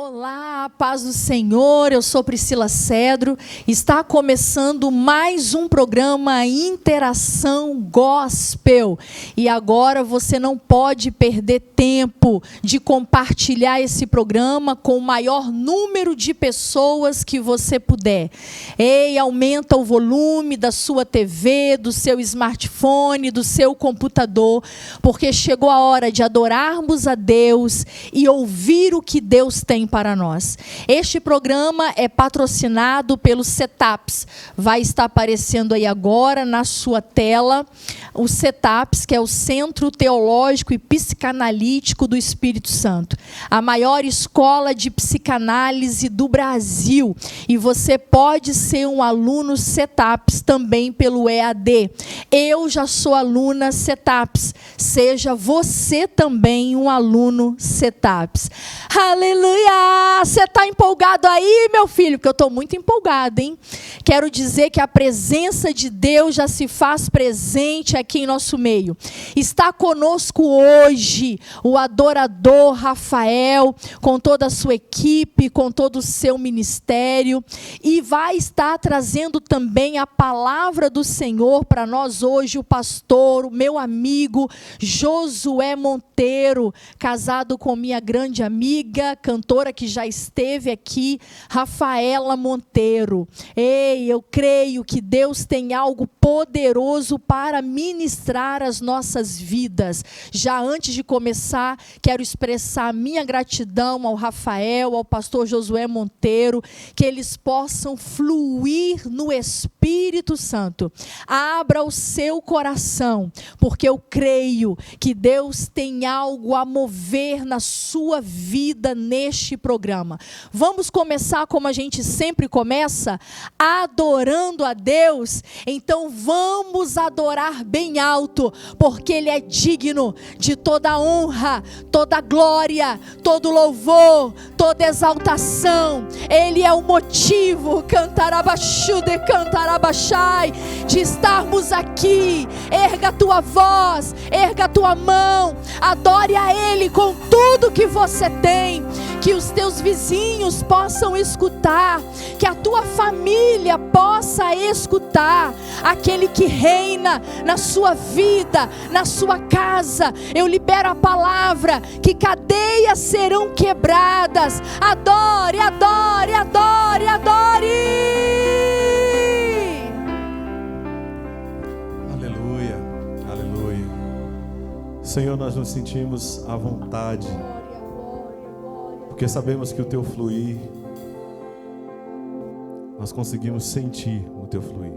Olá, paz do Senhor, eu sou Priscila Cedro, está começando mais um programa Interação Gospel, e agora você não pode perder tempo de compartilhar esse programa com o maior número de pessoas que você puder. Ei, aumenta o volume da sua TV, do seu smartphone, do seu computador, porque chegou a hora de adorarmos a Deus e ouvir o que Deus tem para nós. Este programa é patrocinado pelo CETAPS. Vai estar aparecendo aí agora na sua tela o CETAPS, que é o Centro Teológico e Psicanalítico do Espírito Santo, a maior escola de psicanálise do Brasil. E você pode ser um aluno CETAPS também pelo EAD. Eu já sou aluna CETAPS. Seja você também um aluno CETAPS. Aleluia! Você está empolgado aí, meu filho? Porque eu estou muito empolgada, hein? Quero dizer que a presença de Deus já se faz presente aqui em nosso meio. Está conosco hoje o adorador Rafael, com toda a sua equipe, com todo o seu ministério, e vai estar trazendo também a palavra do Senhor para nós hoje, o pastor, o meu amigo Josué Monteiro, casado com minha grande amiga, cantora que já esteve aqui, Rafaela Monteiro. Ei, eu creio que Deus tem algo poderoso para ministrar as nossas vidas. Já antes de começar, quero expressar a minha gratidão ao Rafael, ao pastor Josué Monteiro, que eles possam fluir no Espírito Santo. Abra o seu coração, porque eu creio que Deus tem algo a mover na sua vida neste programa. Vamos começar como a gente sempre começa, adorando a Deus. Então vamos adorar bem alto, porque Ele é digno de toda honra, toda glória, todo louvor, toda exaltação. Ele é o motivo, cantarabaxude, cantarabaxai, de estarmos aqui. Erga a tua voz, erga a tua mão, adore a Ele com tudo que você tem, que os teus vizinhos possam escutar, que a tua família possa escutar, aquele que reina na sua vida, na sua casa. Eu libero a palavra, que cadeias serão quebradas. Adore, adore, adore, adore. Aleluia, aleluia. Senhor, nós nos sentimos à vontade, porque sabemos que o teu fluir, nós conseguimos sentir o teu fluir.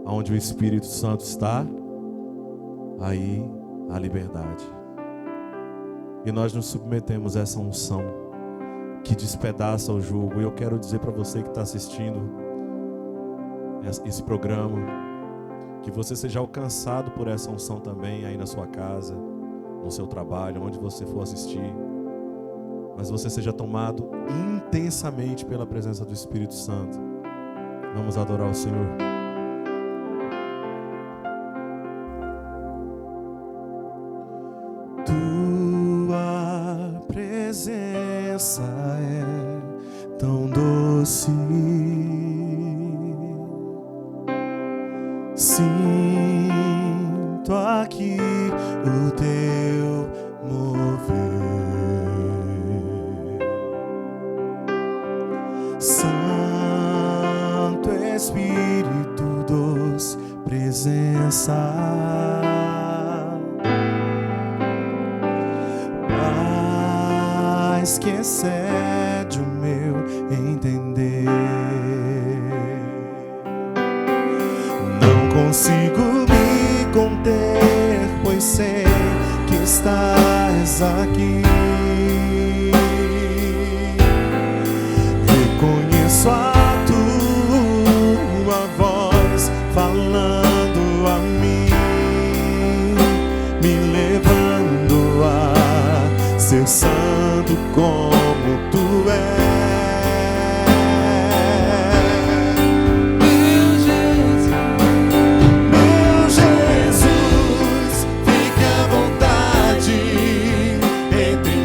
Onde o Espírito Santo está, aí há liberdade. E nós nos submetemos a essa unção que despedaça o jugo. E eu quero dizer para você que está assistindo esse programa, que você seja alcançado por essa unção também aí na sua casa, no seu trabalho, onde você for assistir, mas você seja tomado intensamente pela presença do Espírito Santo. Vamos adorar o Senhor. Tua presença é tão doce, sinto aqui o teu mover, Santo Espírito, doce presença, paz que excede o meu entender. Não consigo me conter, pois sei que estás aqui. Reconheço a tua voz falando a mim, me levando a ser santo como tu és. Meu Jesus, fique à vontade entre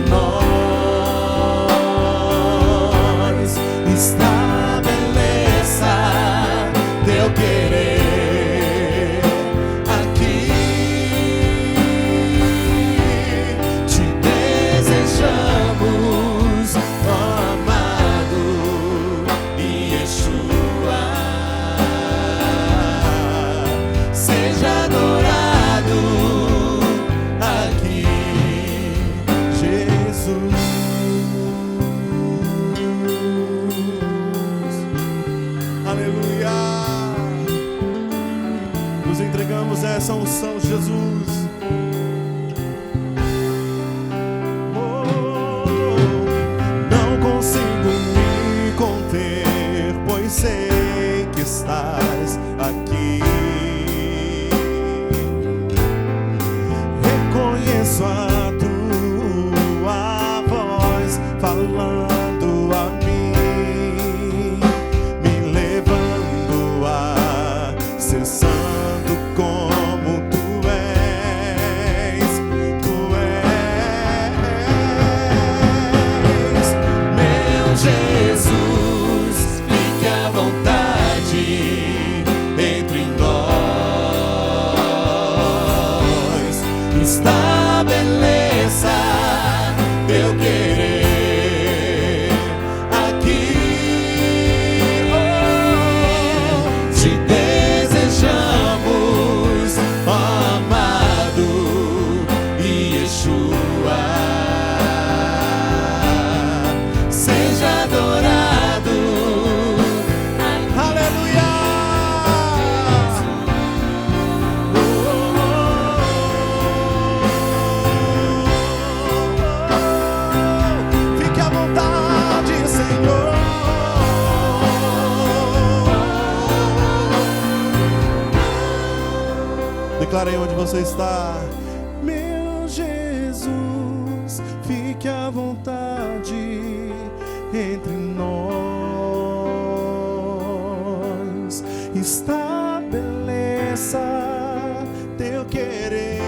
unção, Jesus. Não consigo me conter, pois sei que estás aqui. Reconheço a tua voz falando a mim, me levando a ser santo como tu és, tu és. Meu Jesus, fique à vontade, entre nós, estabeleça teu querer aqui. Oh, te desejamos, ó amado Yeshua, seja adorado. Aleluia. Fique à vontade, Senhor. Declare aí onde você está. Meu Jesus, fique à vontade entre nós. Estabeleça teu querer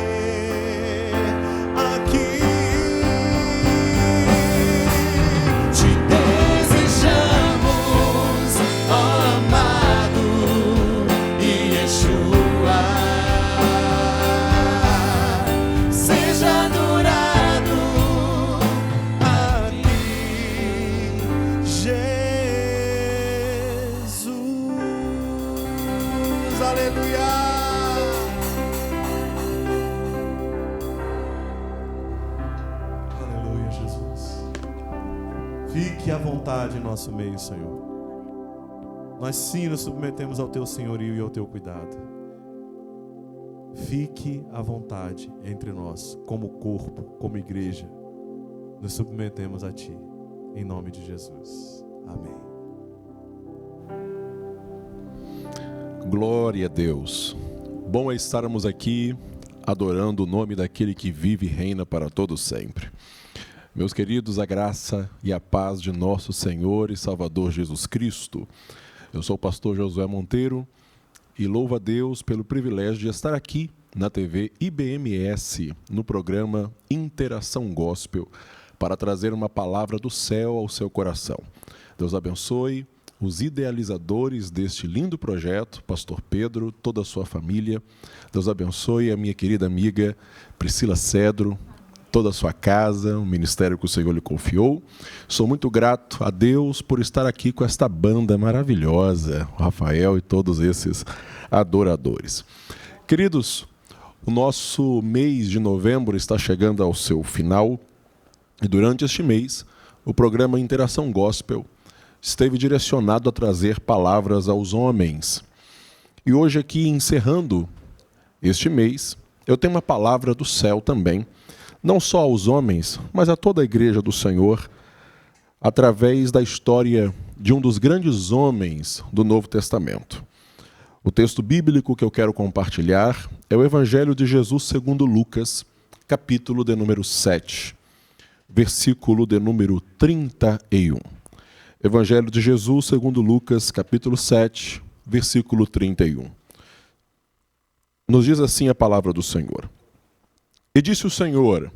aqui. Te desejamos, ó amado Yeshua, seja adorado aqui, Jesus. Aleluia. Aleluia, Jesus. Fique à vontade em nosso meio, Senhor. Nós sim nos submetemos ao teu senhorio e ao teu cuidado. Fique à vontade entre nós, como corpo, como igreja. Nos submetemos a ti, em nome de Jesus. Amém. Glória a Deus. Bom é estarmos aqui adorando o nome daquele que vive e reina para todo sempre. Meus queridos, a graça e a paz de nosso Senhor e Salvador Jesus Cristo. Eu sou o pastor Josué Monteiro e louvo a Deus pelo privilégio de estar aqui na TV IBMS, no programa Interação Gospel, para trazer uma palavra do céu ao seu coração. Deus abençoe os idealizadores deste lindo projeto, pastor Pedro, toda a sua família. Deus abençoe a minha querida amiga Priscila Cedro, toda a sua casa, o ministério que o Senhor lhe confiou. Sou muito grato a Deus por estar aqui com esta banda maravilhosa, o Rafael e todos esses adoradores. Queridos, o nosso mês de novembro está chegando ao seu final e durante este mês, o programa Interação Gospel esteve direcionado a trazer palavras aos homens. E hoje aqui, encerrando este mês, eu tenho uma palavra do céu também, não só aos homens, mas a toda a igreja do Senhor, através da história de um dos grandes homens do Novo Testamento. O texto bíblico que eu quero compartilhar é o Evangelho de Jesus segundo Lucas, capítulo de número 7, versículo de número 31. Evangelho de Jesus segundo Lucas, capítulo 7, versículo 31. Nos diz assim a palavra do Senhor. E disse o Senhor: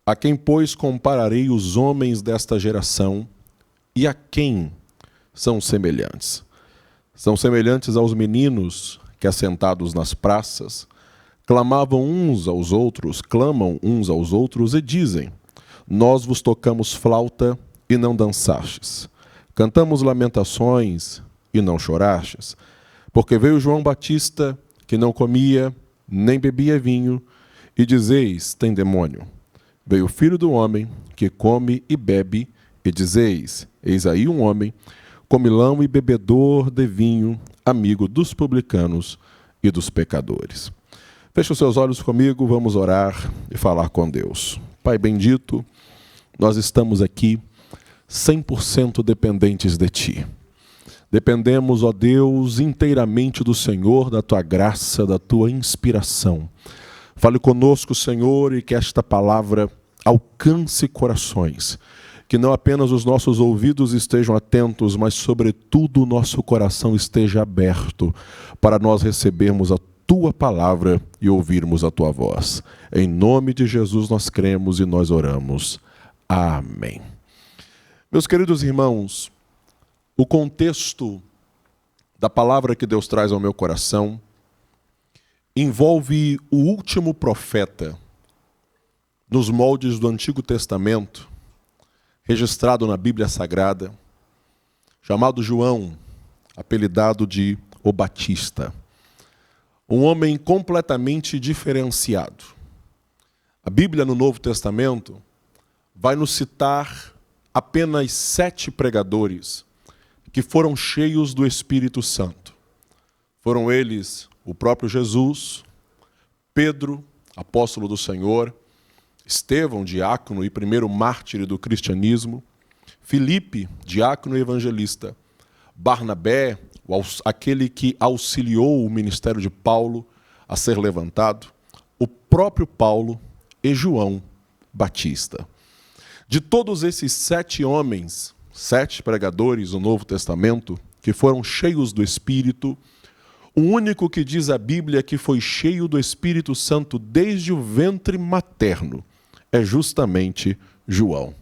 a quem, pois, compararei os homens desta geração, e a quem são semelhantes? São semelhantes aos meninos que, assentados nas praças, clamam uns aos outros e dizem: nós vos tocamos flauta e não dançastes. Cantamos lamentações e não chorastes. Porque veio João Batista, que não comia nem bebia vinho, e dizeis: tem demônio. Veio o Filho do Homem, que come e bebe, e dizeis: eis aí um homem, comilão e bebedor de vinho, amigo dos publicanos e dos pecadores. Feche os seus olhos comigo, vamos orar e falar com Deus. Pai bendito, nós estamos aqui 100% dependentes de Ti. Dependemos, ó Deus, inteiramente do Senhor, da Tua graça, da Tua inspiração. Fale conosco, Senhor, e que esta palavra alcance corações. Que não apenas os nossos ouvidos estejam atentos, mas, sobretudo, o nosso coração esteja aberto para nós recebermos a Tua palavra e ouvirmos a Tua voz. Em nome de Jesus nós cremos e nós oramos. Amém. Meus queridos irmãos, o contexto da palavra que Deus traz ao meu coração envolve o último profeta nos moldes do Antigo Testamento, registrado na Bíblia Sagrada, chamado João, apelidado de O Batista. Um homem completamente diferenciado. A Bíblia no Novo Testamento vai nos citar apenas 7 pregadores que foram cheios do Espírito Santo. Foram eles o próprio Jesus, Pedro, apóstolo do Senhor, Estevão, diácono e primeiro mártir do cristianismo, Filipe, diácono e evangelista, Barnabé, aquele que auxiliou o ministério de Paulo a ser levantado, o próprio Paulo e João Batista. De todos esses 7 homens, 7 pregadores do Novo Testamento, que foram cheios do Espírito, o único que diz a Bíblia que foi cheio do Espírito Santo desde o ventre materno é justamente João.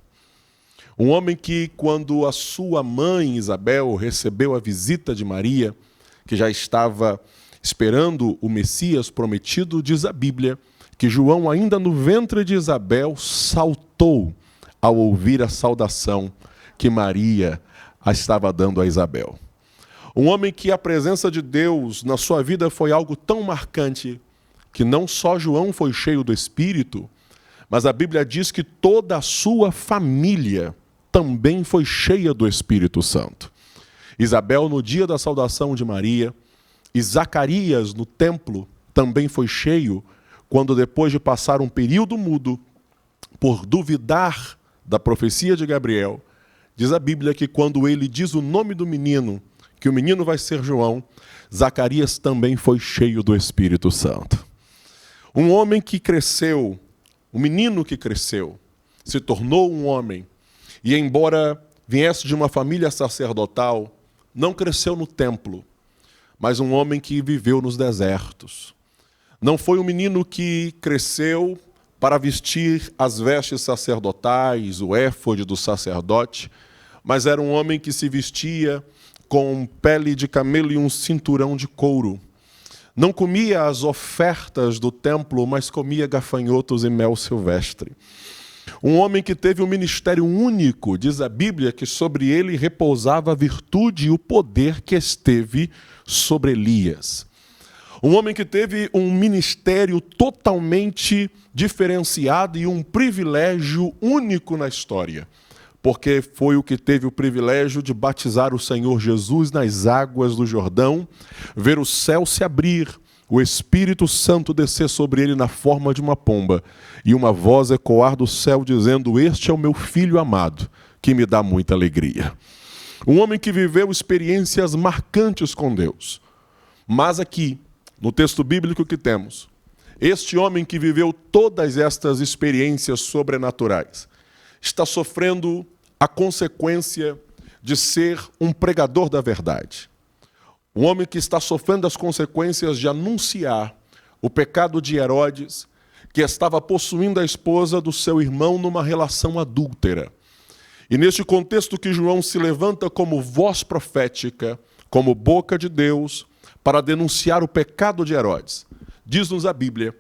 Um homem que, quando a sua mãe Isabel recebeu a visita de Maria, que já estava esperando o Messias prometido, diz a Bíblia que João, ainda no ventre de Isabel, saltou ao ouvir a saudação que Maria estava dando a Isabel. Um homem que a presença de Deus na sua vida foi algo tão marcante que não só João foi cheio do Espírito, mas a Bíblia diz que toda a sua família também foi cheia do Espírito Santo. Isabel, no dia da saudação de Maria, e Zacarias, no templo, também foi cheio, quando depois de passar um período mudo, por duvidar da profecia de Gabriel, diz a Bíblia que quando ele diz o nome do menino, que o menino vai ser João, Zacarias também foi cheio do Espírito Santo. Um homem que cresceu, um menino que cresceu, se tornou um homem, e embora viesse de uma família sacerdotal, não cresceu no templo, mas um homem que viveu nos desertos. Não foi um menino que cresceu para vestir as vestes sacerdotais, o éfode do sacerdote, mas era um homem que se vestia com pele de camelo e um cinturão de couro. Não comia as ofertas do templo, mas comia gafanhotos e mel silvestre. Um homem que teve um ministério único, diz a Bíblia que sobre ele repousava a virtude e o poder que esteve sobre Elias. Um homem que teve um ministério totalmente diferenciado e um privilégio único na história, porque foi o que teve o privilégio de batizar o Senhor Jesus nas águas do Jordão, ver o céu se abrir, o Espírito Santo descer sobre ele na forma de uma pomba, e uma voz ecoar do céu dizendo: "Este é o meu filho amado, que me dá muita alegria." Um homem que viveu experiências marcantes com Deus. Mas aqui, no texto bíblico que temos, este homem que viveu todas estas experiências sobrenaturais está sofrendo a consequência de ser um pregador da verdade. Um homem que está sofrendo as consequências de anunciar o pecado de Herodes, que estava possuindo a esposa do seu irmão numa relação adúltera. E neste contexto que João se levanta como voz profética, como boca de Deus, para denunciar o pecado de Herodes. Diz-nos a Bíblia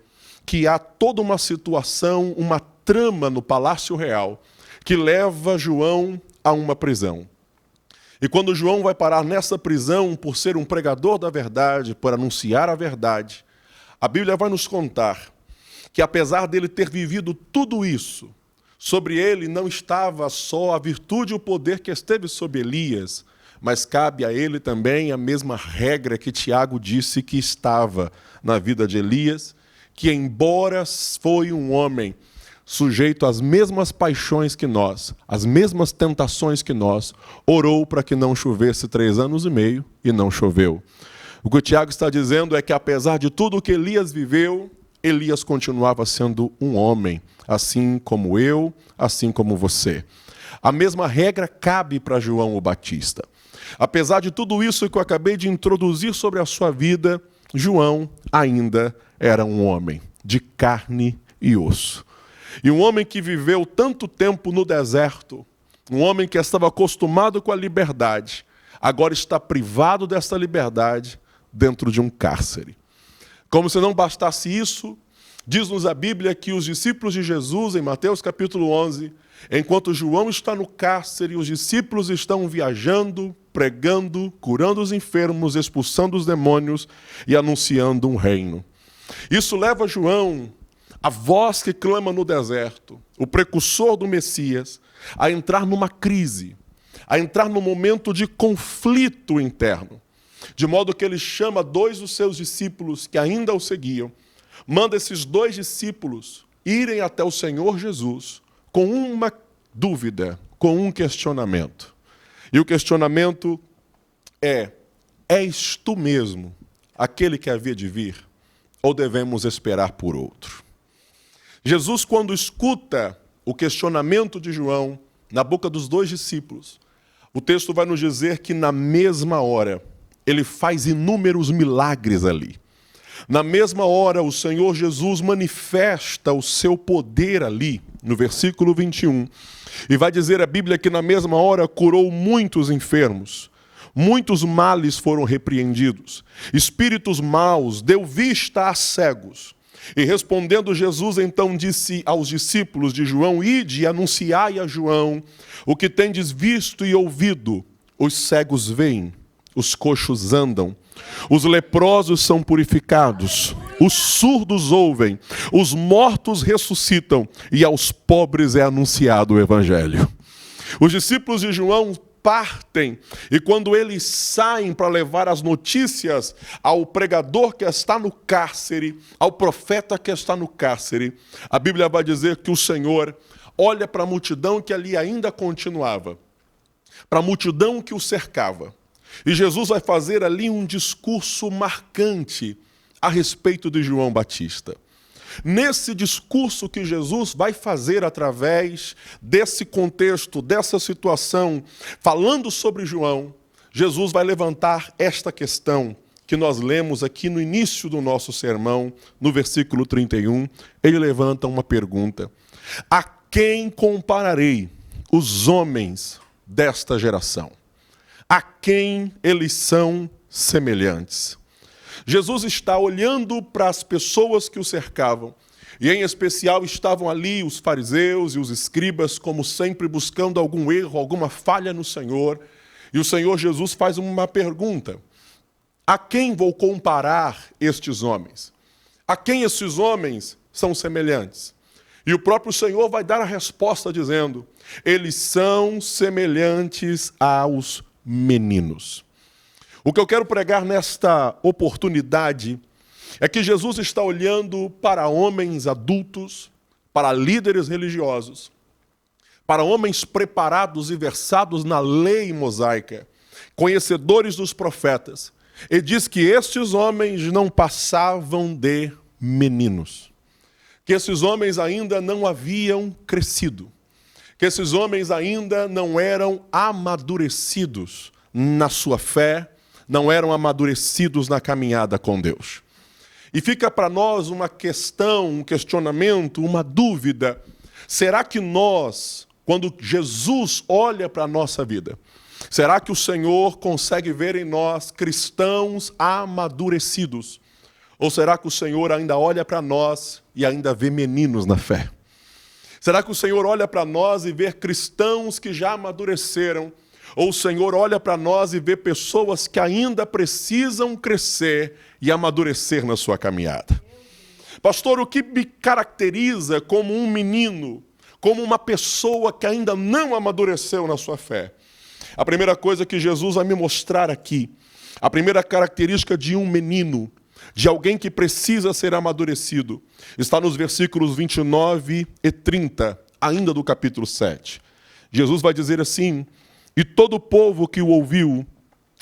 que há toda uma situação, uma trama no Palácio Real, que leva João a uma prisão. E quando João vai parar nessa prisão, por ser um pregador da verdade, por anunciar a verdade, a Bíblia vai nos contar que apesar dele ter vivido tudo isso, sobre ele não estava só a virtude e o poder que esteve sobre Elias, mas cabe a ele também a mesma regra que Tiago disse que estava na vida de Elias, que, embora foi um homem sujeito às mesmas paixões que nós, às mesmas tentações que nós, orou para que não chovesse 3 anos e meio e não choveu. O que o Tiago está dizendo é que, apesar de tudo o que Elias viveu, Elias continuava sendo um homem, assim como eu, assim como você. A mesma regra cabe para João o Batista. Apesar de tudo isso que eu acabei de introduzir sobre a sua vida, João ainda era um homem de carne e osso. E um homem que viveu tanto tempo no deserto, um homem que estava acostumado com a liberdade, agora está privado dessa liberdade dentro de um cárcere. Como se não bastasse isso, diz-nos a Bíblia que os discípulos de Jesus, em Mateus capítulo 11, enquanto João está no cárcere, os discípulos estão viajando, pregando, curando os enfermos, expulsando os demônios e anunciando um reino. Isso leva João, a voz que clama no deserto, o precursor do Messias, a entrar numa crise, a entrar num momento de conflito interno. De modo que ele chama 2 dos seus discípulos que ainda o seguiam, manda esses 2 discípulos irem até o Senhor Jesus com uma dúvida, com um questionamento. E o questionamento é: és tu mesmo aquele que havia de vir, ou devemos esperar por outro? Jesus, quando escuta o questionamento de João na boca dos 2 discípulos, o texto vai nos dizer que na mesma hora ele faz inúmeros milagres ali. Na mesma hora, o Senhor Jesus manifesta o seu poder ali, no versículo 21. E vai dizer a Bíblia que na mesma hora curou muitos enfermos. Muitos males foram repreendidos. Espíritos maus, deu vista a cegos. E respondendo Jesus, então disse aos discípulos de João: ide e anunciai a João o que tendes visto e ouvido. Os cegos veem, os coxos andam, os leprosos são purificados, os surdos ouvem, os mortos ressuscitam e aos pobres é anunciado o Evangelho. Os discípulos de João partem e quando eles saem para levar as notícias ao pregador que está no cárcere, ao profeta que está no cárcere, a Bíblia vai dizer que o Senhor olha para a multidão que ali ainda continuava, para a multidão que o cercava. E Jesus vai fazer ali um discurso marcante a respeito de João Batista. Nesse discurso que Jesus vai fazer através desse contexto, dessa situação, falando sobre João, Jesus vai levantar esta questão que nós lemos aqui no início do nosso sermão, no versículo 31. Ele levanta uma pergunta: a quem compararei os homens desta geração? A quem eles são semelhantes? Jesus está olhando para as pessoas que o cercavam, e em especial estavam ali os fariseus e os escribas, como sempre buscando algum erro, alguma falha no Senhor. E o Senhor Jesus faz uma pergunta: a quem vou comparar estes homens? A quem esses homens são semelhantes? E o próprio Senhor vai dar a resposta dizendo: eles são semelhantes aos meninos. O que eu quero pregar nesta oportunidade é que Jesus está olhando para homens adultos, para líderes religiosos, para homens preparados e versados na lei mosaica, conhecedores dos profetas, e diz que estes homens não passavam de meninos, que esses homens ainda não haviam crescido, que esses homens ainda não eram amadurecidos na sua fé, não eram amadurecidos na caminhada com Deus. E fica para nós uma questão, um questionamento, uma dúvida: será que nós, quando Jesus olha para a nossa vida, será que o Senhor consegue ver em nós cristãos amadurecidos? Ou será que o Senhor ainda olha para nós e ainda vê meninos na fé? Será que o Senhor olha para nós e vê cristãos que já amadureceram? Ou o Senhor olha para nós e vê pessoas que ainda precisam crescer e amadurecer na sua caminhada? Pastor, o que me caracteriza como um menino, como uma pessoa que ainda não amadureceu na sua fé? A primeira coisa que Jesus vai me mostrar aqui, a primeira característica de um menino, de alguém que precisa ser amadurecido está nos versículos 29 e 30, ainda do capítulo 7. Jesus vai dizer assim: e todo o povo que o ouviu,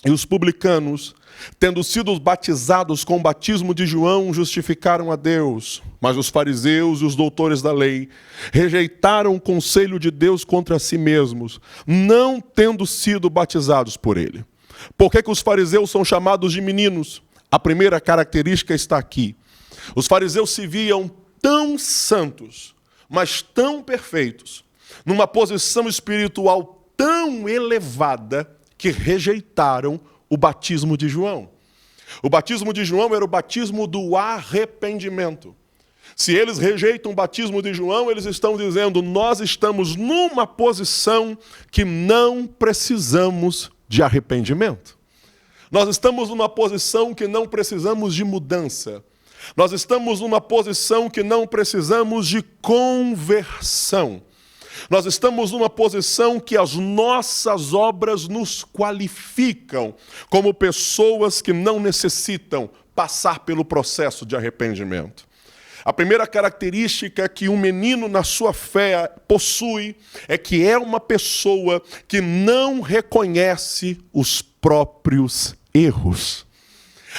e os publicanos, tendo sido batizados com o batismo de João, justificaram a Deus. Mas os fariseus e os doutores da lei rejeitaram o conselho de Deus contra si mesmos, não tendo sido batizados por ele. Por que os fariseus são chamados de meninos? A primeira característica está aqui. Os fariseus se viam tão santos, mas tão perfeitos, numa posição espiritual tão elevada, que rejeitaram o batismo de João. O batismo de João era o batismo do arrependimento. Se eles rejeitam o batismo de João, eles estão dizendo: nós estamos numa posição que não precisamos de arrependimento. Nós estamos numa posição que não precisamos de mudança. Nós estamos numa posição que não precisamos de conversão. Nós estamos numa posição que as nossas obras nos qualificam como pessoas que não necessitam passar pelo processo de arrependimento. A primeira característica que um menino na sua fé possui é que é uma pessoa que não reconhece os próprios erros.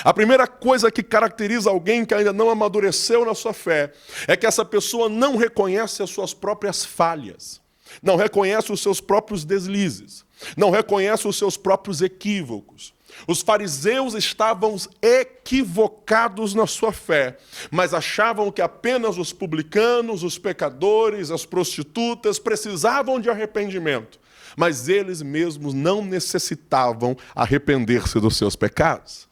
A primeira coisa que caracteriza alguém que ainda não amadureceu na sua fé é que essa pessoa não reconhece as suas próprias falhas, não reconhece os seus próprios deslizes, não reconhece os seus próprios equívocos. Os fariseus estavam equivocados na sua fé, mas achavam que apenas os publicanos, os pecadores, as prostitutas precisavam de arrependimento, mas eles mesmos não necessitavam arrepender-se dos seus pecados.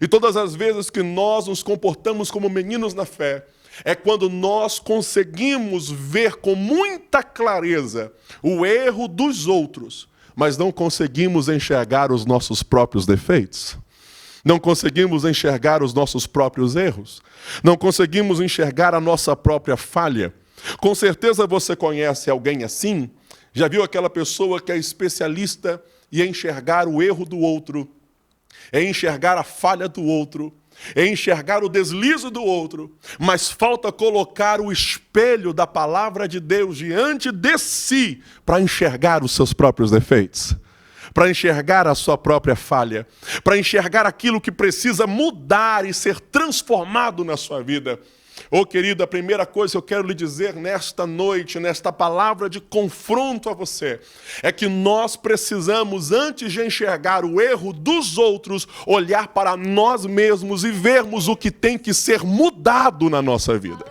E todas as vezes que nós nos comportamos como meninos na fé, é quando nós conseguimos ver com muita clareza o erro dos outros, mas não conseguimos enxergar os nossos próprios defeitos. Não conseguimos enxergar os nossos próprios erros. Não conseguimos enxergar a nossa própria falha. Com certeza você conhece alguém assim. Já viu aquela pessoa que é especialista em enxergar o erro do outro, em enxergar a falha do outro, em enxergar o deslize do outro, mas falta colocar o espelho da palavra de Deus diante de si para enxergar os seus próprios defeitos, para enxergar a sua própria falha, para enxergar aquilo que precisa mudar e ser transformado na sua vida. Ô querido, a primeira coisa que eu quero lhe dizer nesta noite, nesta palavra de confronto a você, é que nós precisamos, antes de enxergar o erro dos outros, olhar para nós mesmos e vermos o que tem que ser mudado na nossa vida.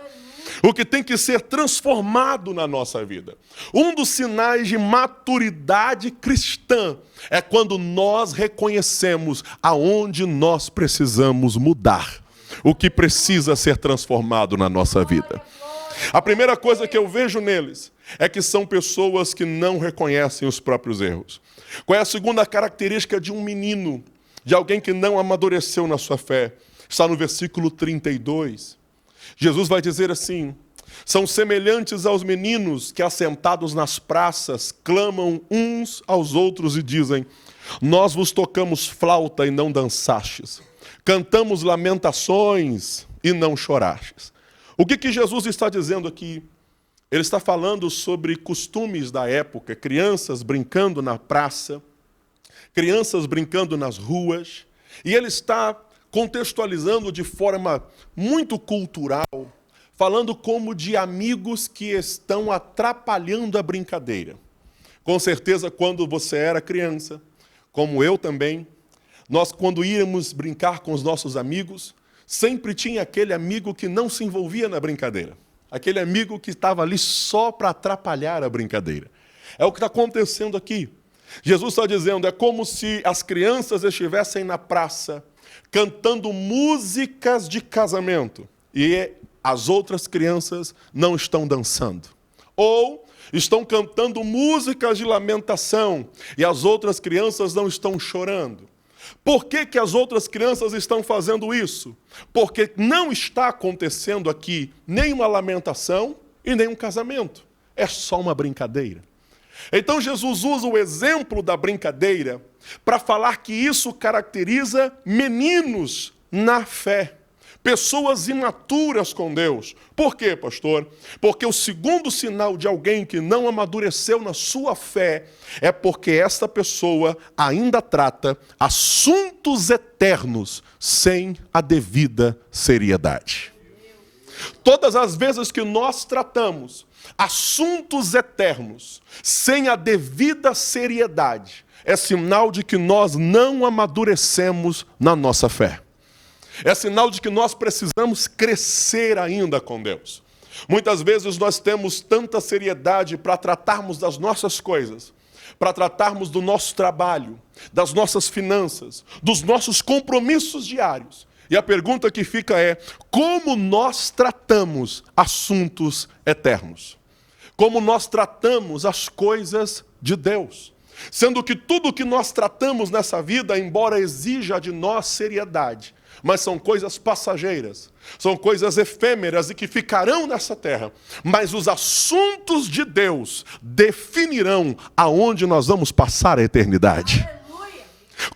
O que tem que ser transformado na nossa vida. Um dos sinais de maturidade cristã é quando nós reconhecemos aonde nós precisamos mudar. O que precisa ser transformado na nossa vida. A primeira coisa que eu vejo neles é que são pessoas que não reconhecem os próprios erros. Qual é a segunda característica de um menino, de alguém que não amadureceu na sua fé? Está no versículo 32. Jesus vai dizer assim: são semelhantes aos meninos que, assentados nas praças, clamam uns aos outros e dizem: nós vos tocamos flauta e não dançastes. Cantamos lamentações e não chorastes. O que Jesus está dizendo aqui? Ele está falando sobre costumes da época, crianças brincando na praça, crianças brincando nas ruas, e ele está contextualizando de forma muito cultural, falando como de amigos que estão atrapalhando a brincadeira. Com certeza, quando você era criança, como eu também, nós, quando íamos brincar com os nossos amigos, sempre tinha aquele amigo que não se envolvia na brincadeira. Aquele amigo que estava ali só para atrapalhar a brincadeira. É o que está acontecendo aqui. Jesus está dizendo, é como se as crianças estivessem na praça, cantando músicas de casamento, e as outras crianças não estão dançando. Ou estão cantando músicas de lamentação, e as outras crianças não estão chorando. Por que as outras crianças estão fazendo isso? Porque não está acontecendo aqui nem uma lamentação e nem um casamento. É só uma brincadeira. Então Jesus usa o exemplo da brincadeira para falar que isso caracteriza meninos na fé. pessoas imaturas com Deus. Por quê, pastor? Porque o segundo sinal de alguém que não amadureceu na sua fé é porque esta pessoa ainda trata assuntos eternos sem a devida seriedade. Todas as vezes que nós tratamos assuntos eternos sem a devida seriedade, é sinal de que nós não amadurecemos na nossa fé. É sinal de que nós precisamos crescer ainda com Deus. Muitas vezes nós temos tanta seriedade para tratarmos das nossas coisas, para tratarmos do nosso trabalho, das nossas finanças, dos nossos compromissos diários. E a pergunta que fica é: como nós tratamos assuntos eternos? Como nós tratamos as coisas de Deus? Sendo que tudo que nós tratamos nessa vida, embora exija de nós seriedade, mas são coisas passageiras, são coisas efêmeras e que ficarão nessa terra. Mas os assuntos de Deus definirão aonde nós vamos passar a eternidade.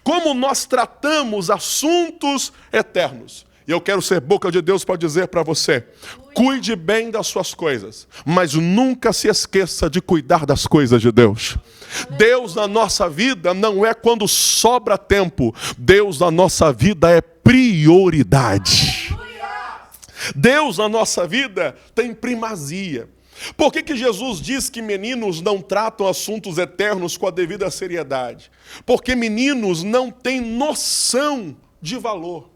Como nós tratamos assuntos eternos. E eu quero ser boca de Deus para dizer para você: cuide bem das suas coisas, mas nunca se esqueça de cuidar das coisas de Deus. Deus na nossa vida não é quando sobra tempo. Deus na nossa vida é prioridade. Deus na nossa vida tem primazia. Por que Jesus diz que meninos não tratam assuntos eternos com a devida seriedade? Porque meninos não têm noção de valor.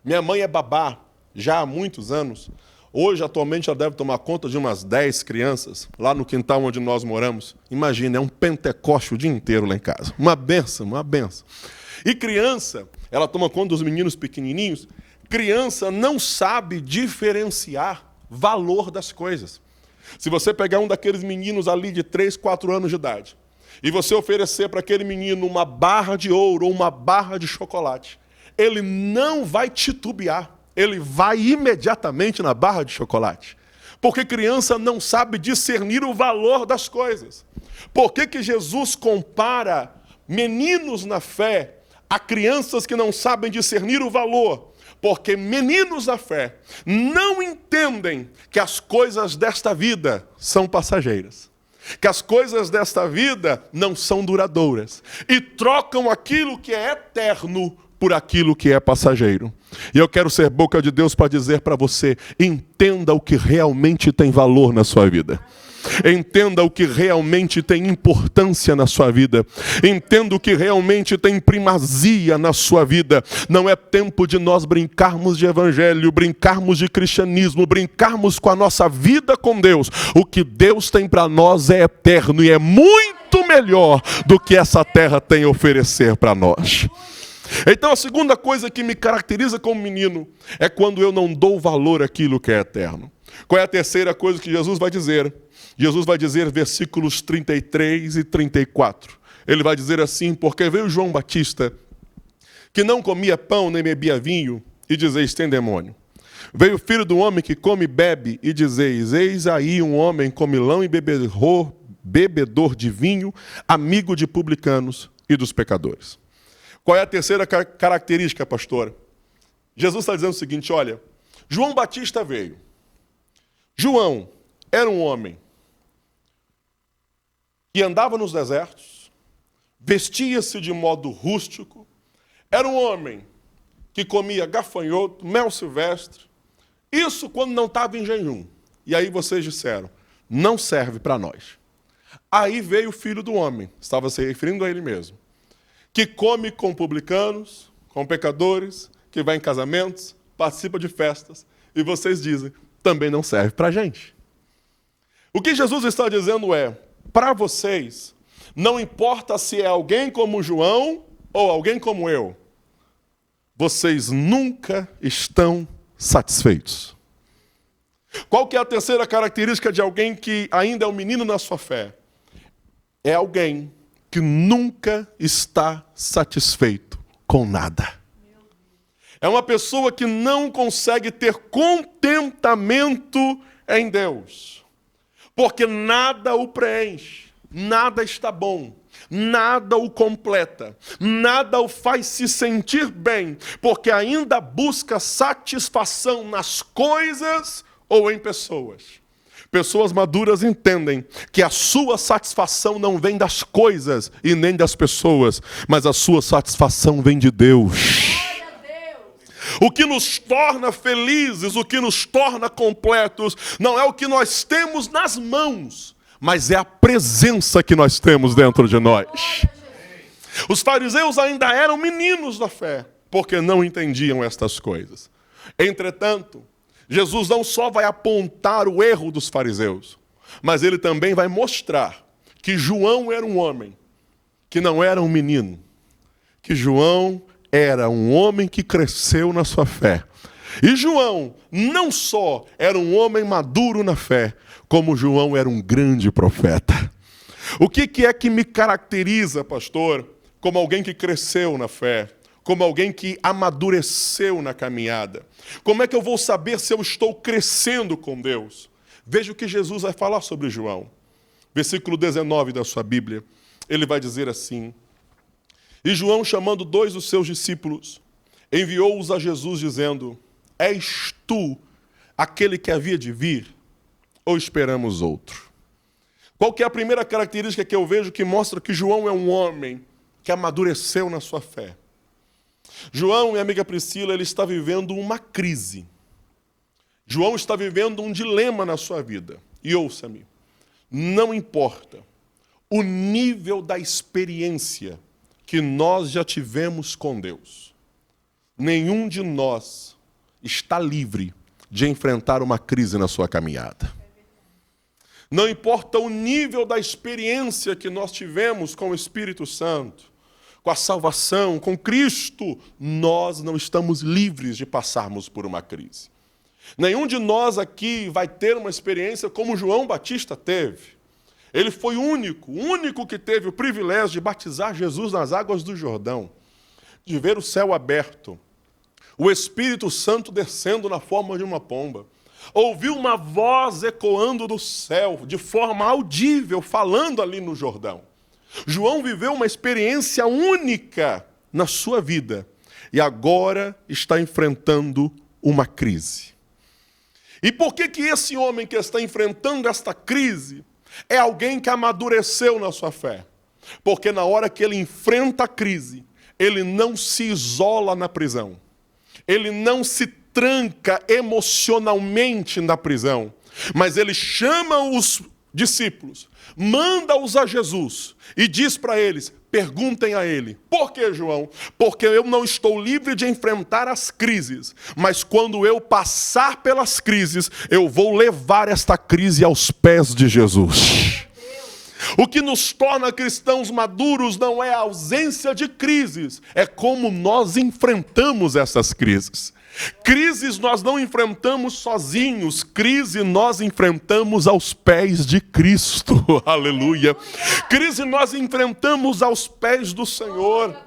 Minha mãe é babá já há muitos anos. Hoje, atualmente, já deve tomar conta de umas 10 crianças, lá no quintal onde nós moramos. Imagina, é um pentecoste o dia inteiro lá em casa. Uma benção, uma benção. E criança, ela toma conta dos meninos pequenininhos. Criança não sabe diferenciar valor das coisas. Se você pegar um daqueles meninos ali de 3, 4 anos de idade, e você oferecer para aquele menino uma barra de ouro ou uma barra de chocolate, ele não vai titubear. Ele vai imediatamente na barra de chocolate. Porque criança não sabe discernir o valor das coisas. Por que Jesus compara meninos na fé a crianças que não sabem discernir o valor? Porque meninos na fé não entendem que as coisas desta vida são passageiras. Que as coisas desta vida não são duradouras. E trocam aquilo que é eterno por aquilo que é passageiro. E eu quero ser boca de Deus para dizer para você: entenda o que realmente tem valor na sua vida. Entenda o que realmente tem importância na sua vida. Entenda o que realmente tem primazia na sua vida. Não é tempo de nós brincarmos de evangelho, brincarmos de cristianismo, brincarmos com a nossa vida com Deus. O que Deus tem para nós é eterno e é muito melhor do que essa terra tem a oferecer para nós. Então a segunda coisa que me caracteriza como menino é quando eu não dou valor àquilo que é eterno. Qual é a terceira coisa que Jesus vai dizer? Jesus vai dizer, versículos 33 e 34. Ele vai dizer assim: porque veio João Batista, que não comia pão nem bebia vinho, e dizeis, tem demônio. Veio o Filho do Homem que come e bebe, e dizeis, eis aí um homem comilão e bebedor de vinho, amigo de publicanos e dos pecadores. Qual é a terceira característica, pastor? Jesus está dizendo o seguinte: olha, João Batista veio. João era um homem que andava nos desertos, vestia-se de modo rústico, era um homem que comia gafanhoto, mel silvestre, isso quando não estava em jejum. E aí vocês disseram, não serve para nós. Aí veio o Filho do Homem, estava se referindo a ele mesmo, que come com publicanos, com pecadores, que vai em casamentos, participa de festas, e vocês dizem, também não serve para a gente. O que Jesus está dizendo é, para vocês, não importa se é alguém como João ou alguém como eu, vocês nunca estão satisfeitos. Qual que é a terceira característica de alguém que ainda é um menino na sua fé? É alguém que nunca está satisfeito com nada. É uma pessoa que não consegue ter contentamento em Deus. Porque nada o preenche, nada está bom. nada o completa, nada o faz se sentir bem, porque ainda busca satisfação nas coisas ou em pessoas. Pessoas maduras entendem que a sua satisfação não vem das coisas e nem das pessoas, mas a sua satisfação vem de Deus. O que nos torna felizes, o que nos torna completos, não é o que nós temos nas mãos, mas é a presença que nós temos dentro de nós. Os fariseus ainda eram meninos da fé, porque não entendiam estas coisas. Entretanto, Jesus não só vai apontar o erro dos fariseus, mas ele também vai mostrar que João era um homem, que não era um menino, que João era um homem que cresceu na sua fé. E João não só era um homem maduro na fé, como João era um grande profeta. O que é que me caracteriza, pastor, como alguém que cresceu na fé, como alguém que amadureceu na caminhada? Como é que eu vou saber se eu estou crescendo com Deus? Veja o que Jesus vai falar sobre João. Versículo 19 da sua Bíblia. Ele vai dizer assim: e João, chamando 2 dos seus discípulos, enviou-os a Jesus, dizendo: és tu aquele que havia de vir, ou esperamos outro? Qual que é a primeira característica que eu vejo que mostra que João é um homem que amadureceu na sua fé? João, minha amiga Priscila, ele está vivendo uma crise. João está vivendo um dilema na sua vida. E ouça-me, não importa o nível da experiência que nós já tivemos com Deus, nenhum de nós está livre de enfrentar uma crise na sua caminhada. Não importa o nível da experiência que nós tivemos com o Espírito Santo, com a salvação, com Cristo, nós não estamos livres de passarmos por uma crise. Nenhum de nós aqui vai ter uma experiência como João Batista teve. Ele foi o único que teve o privilégio de batizar Jesus nas águas do Jordão, de ver o céu aberto, o Espírito Santo descendo na forma de uma pomba, ouviu uma voz ecoando do céu, de forma audível, falando ali no Jordão. João viveu uma experiência única na sua vida e agora está enfrentando uma crise. E por que esse homem que está enfrentando esta crise é alguém que amadureceu na sua fé? Porque na hora que ele enfrenta a crise, ele não se isola na prisão. Ele não se tranca emocionalmente na prisão, mas ele chama os discípulos, manda-os a Jesus e diz para eles: perguntem a ele. Por que, João? Porque eu não estou livre de enfrentar as crises, mas quando eu passar pelas crises, eu vou levar esta crise aos pés de Jesus. O que nos torna cristãos maduros não é a ausência de crises, é como nós enfrentamos essas crises. Crises nós não enfrentamos sozinhos, crise nós enfrentamos aos pés de Cristo, aleluia. Crise nós enfrentamos aos pés do Senhor.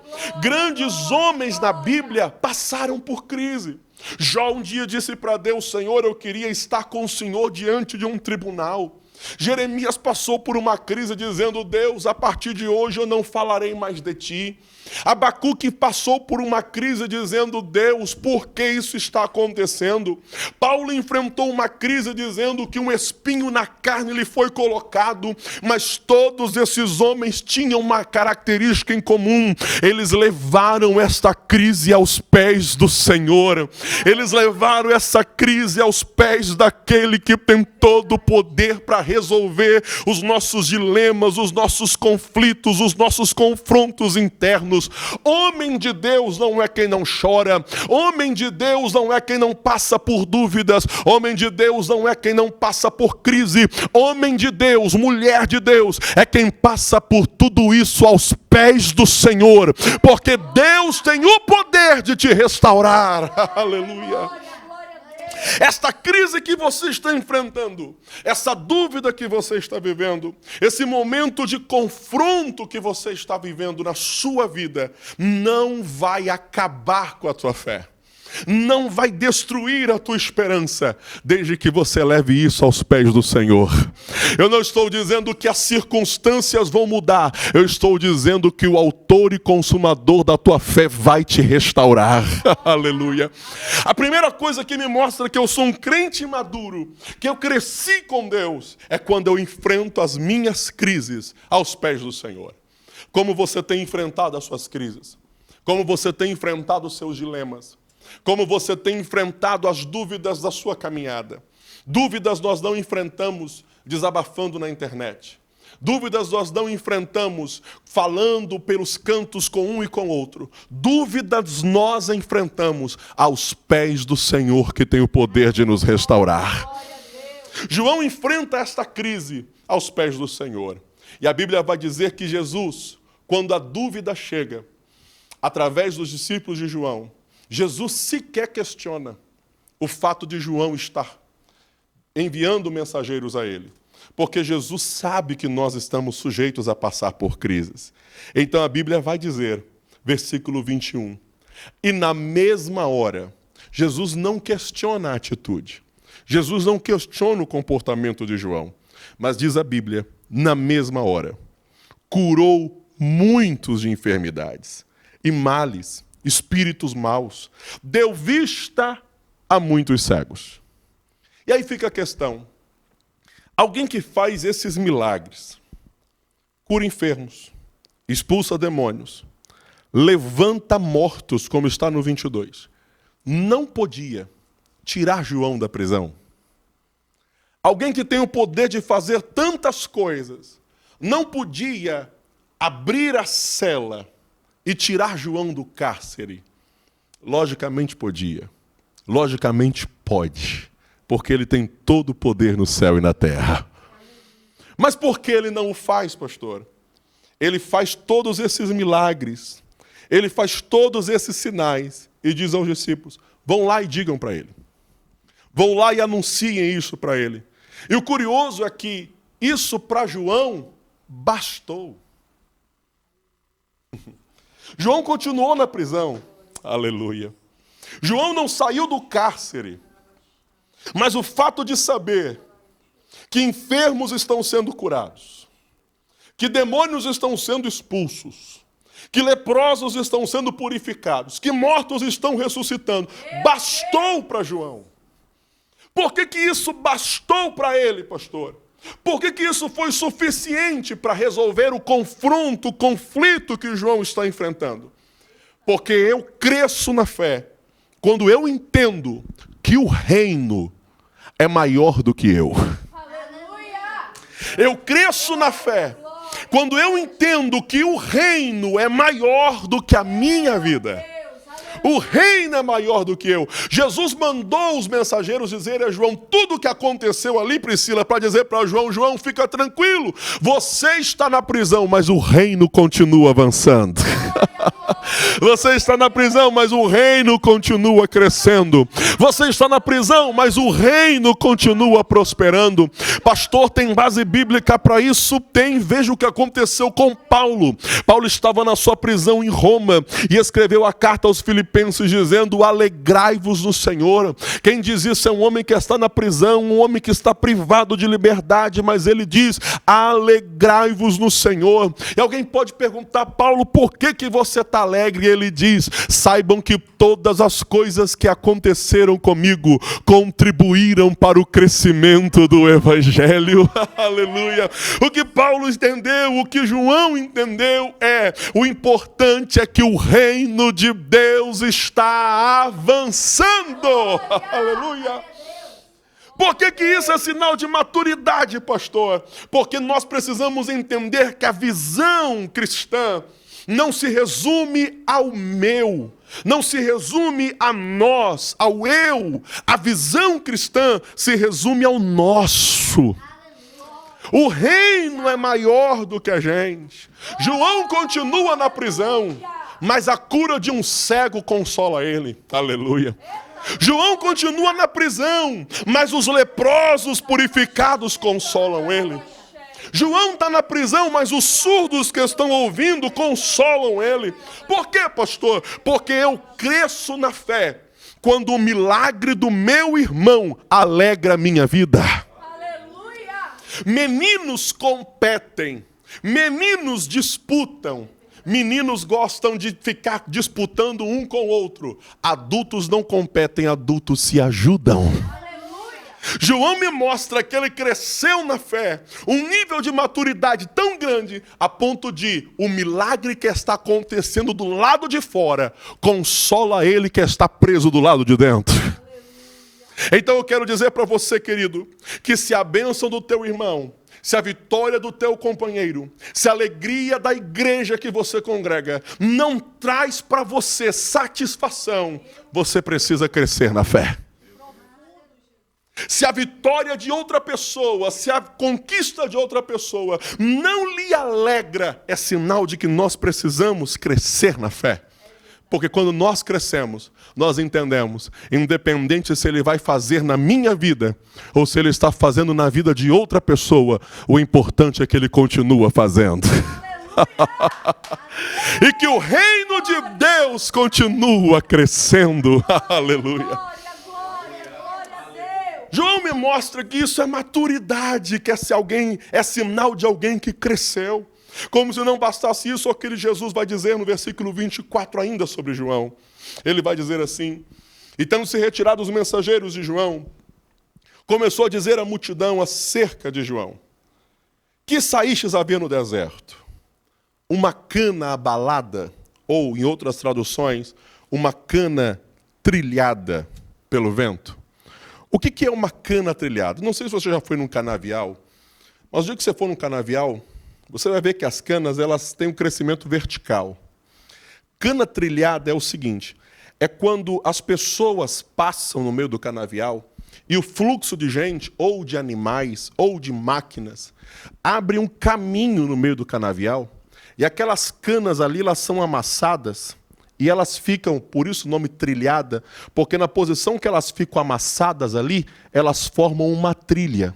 Grandes homens na Bíblia passaram por crise. Jó um dia disse para Deus: Senhor, eu queria estar com o Senhor diante de um tribunal. Jeremias passou por uma crise dizendo: Deus, a partir de hoje eu não falarei mais de ti. Abacuque passou por uma crise dizendo: Deus, por que isso está acontecendo? Paulo enfrentou uma crise dizendo que um espinho na carne lhe foi colocado, mas todos esses homens tinham uma característica em comum: eles levaram esta crise aos pés do Senhor. Eles levaram essa crise aos pés daquele que tem todo o poder para resolver os nossos dilemas, os nossos conflitos, os nossos confrontos internos. Homem de Deus não é quem não chora, homem de Deus não é quem não passa por dúvidas, homem de Deus não é quem não passa por crise, homem de Deus, mulher de Deus, é quem passa por tudo isso aos pés do Senhor, porque Deus tem o poder de te restaurar. Aleluia. Esta crise que você está enfrentando, essa dúvida que você está vivendo, esse momento de confronto que você está vivendo na sua vida, não vai acabar com a tua fé. não vai destruir a tua esperança, desde que você leve isso aos pés do Senhor. Eu não estou dizendo que as circunstâncias vão mudar, eu estou dizendo que o autor e consumador da tua fé vai te restaurar. Aleluia. A primeira coisa que me mostra que eu sou um crente maduro, que eu cresci com Deus, é quando eu enfrento as minhas crises aos pés do Senhor. Como você tem enfrentado as suas crises? Como você tem enfrentado os seus dilemas? Como você tem enfrentado as dúvidas da sua caminhada? Dúvidas nós não enfrentamos desabafando na internet. Dúvidas nós não enfrentamos falando pelos cantos com um e com outro. Dúvidas nós enfrentamos aos pés do Senhor, que tem o poder de nos restaurar. João enfrenta esta crise aos pés do Senhor. E a Bíblia vai dizer que Jesus, quando a dúvida chega, através dos discípulos de João, Jesus sequer questiona o fato de João estar enviando mensageiros a ele. Porque Jesus sabe que nós estamos sujeitos a passar por crises. Então a Bíblia vai dizer, versículo 21, e na mesma hora, Jesus não questiona a atitude. Jesus não questiona o comportamento de João. Mas diz a Bíblia, na mesma hora, curou muitos de enfermidades e males, espíritos maus, deu vista a muitos cegos. E aí fica a questão, alguém que faz esses milagres, cura enfermos, expulsa demônios, levanta mortos, como está no 22, não podia tirar João da prisão? Alguém que tem o poder de fazer tantas coisas, não podia abrir a cela e tirar João do cárcere? Logicamente podia. Logicamente pode. Porque ele tem todo o poder no céu e na terra. Mas por que ele não o faz, pastor? Ele faz todos esses milagres. Ele faz todos esses sinais. E diz aos discípulos, vão lá e digam para ele. Vão lá e anunciem isso para ele. E o curioso é que isso para João bastou. João continuou na prisão. Aleluia. João não saiu do cárcere. Mas o fato de saber que enfermos estão sendo curados, que demônios estão sendo expulsos, que leprosos estão sendo purificados, que mortos estão ressuscitando, bastou para João. Por que que isso bastou para ele, pastor? Por que que isso foi suficiente para resolver o confronto, o conflito que João está enfrentando? Porque eu cresço na fé quando eu entendo que o reino é maior do que eu. Aleluia! Eu cresço na fé quando eu entendo que o reino é maior do que a minha vida. O reino é maior do que eu. Jesus mandou os mensageiros dizer a João tudo o que aconteceu ali, Priscila, para dizer para João, João, fica tranquilo, você está na prisão, mas o reino continua avançando. Você está na prisão, mas o reino continua crescendo. Você está na prisão, mas o reino continua prosperando. Pastor, tem base bíblica para isso? Tem. Veja o que aconteceu com Paulo. Paulo estava na sua prisão em Roma e escreveu a carta aos Filipenses dizendo, alegrai-vos no Senhor. Quem diz isso é um homem que está na prisão, um homem que está privado de liberdade, mas ele diz, alegrai-vos no Senhor. E alguém pode perguntar, Paulo, por que você está alegre? E ele diz, saibam que todas as coisas que aconteceram comigo contribuíram para o crescimento do Evangelho. Aleluia. O que Paulo entendeu, o que João entendeu o importante é que o reino de Deus está avançando. Aleluia. Por que que isso é sinal de maturidade, pastor? Porque nós precisamos entender que a visão cristã não se resume ao meu, não se resume a nós, ao eu. A visão cristã se resume ao nosso. O reino é maior do que a gente. João continua na prisão, mas a cura de um cego consola ele. Aleluia. João continua na prisão, mas os leprosos purificados consolam ele. João está na prisão, mas os surdos que estão ouvindo consolam ele. Por quê, pastor? Porque eu cresço na fé quando o milagre do meu irmão alegra a minha vida. Aleluia! Meninos competem, meninos disputam, meninos gostam de ficar disputando um com o outro. Adultos não competem, adultos se ajudam. João me mostra que ele cresceu na fé, um nível de maturidade tão grande, a ponto de o milagre que está acontecendo do lado de fora consola ele que está preso do lado de dentro. Então eu quero dizer para você, querido, que se a bênção do teu irmão, se a vitória do teu companheiro, se a alegria da igreja que você congrega não traz para você satisfação, você precisa crescer na fé. Se a vitória de outra pessoa, se a conquista de outra pessoa não lhe alegra, é sinal de que nós precisamos crescer na fé. Porque quando nós crescemos, nós entendemos, independente se ele vai fazer na minha vida, ou se ele está fazendo na vida de outra pessoa, o importante é que ele continua fazendo. E que o reino de Deus continua crescendo. Aleluia. João me mostra que isso é maturidade, que é sinal de alguém que cresceu. Como se não bastasse isso, aquele Jesus vai dizer no versículo 24 ainda sobre João. Ele vai dizer assim: e tendo se retirado os mensageiros de João, começou a dizer à multidão acerca de João: que saístes a ver no deserto? Uma cana abalada, ou em outras traduções, uma cana trilhada pelo vento. O que é uma cana trilhada? Não sei se você já foi num canavial, mas o dia que você for num canavial, você vai ver que as canas elas têm um crescimento vertical. Cana trilhada é o seguinte, é quando as pessoas passam no meio do canavial e o fluxo de gente, ou de animais, ou de máquinas, abre um caminho no meio do canavial e aquelas canas ali elas são amassadas. E elas ficam, por isso o nome trilhada, porque na posição que elas ficam amassadas ali, elas formam uma trilha.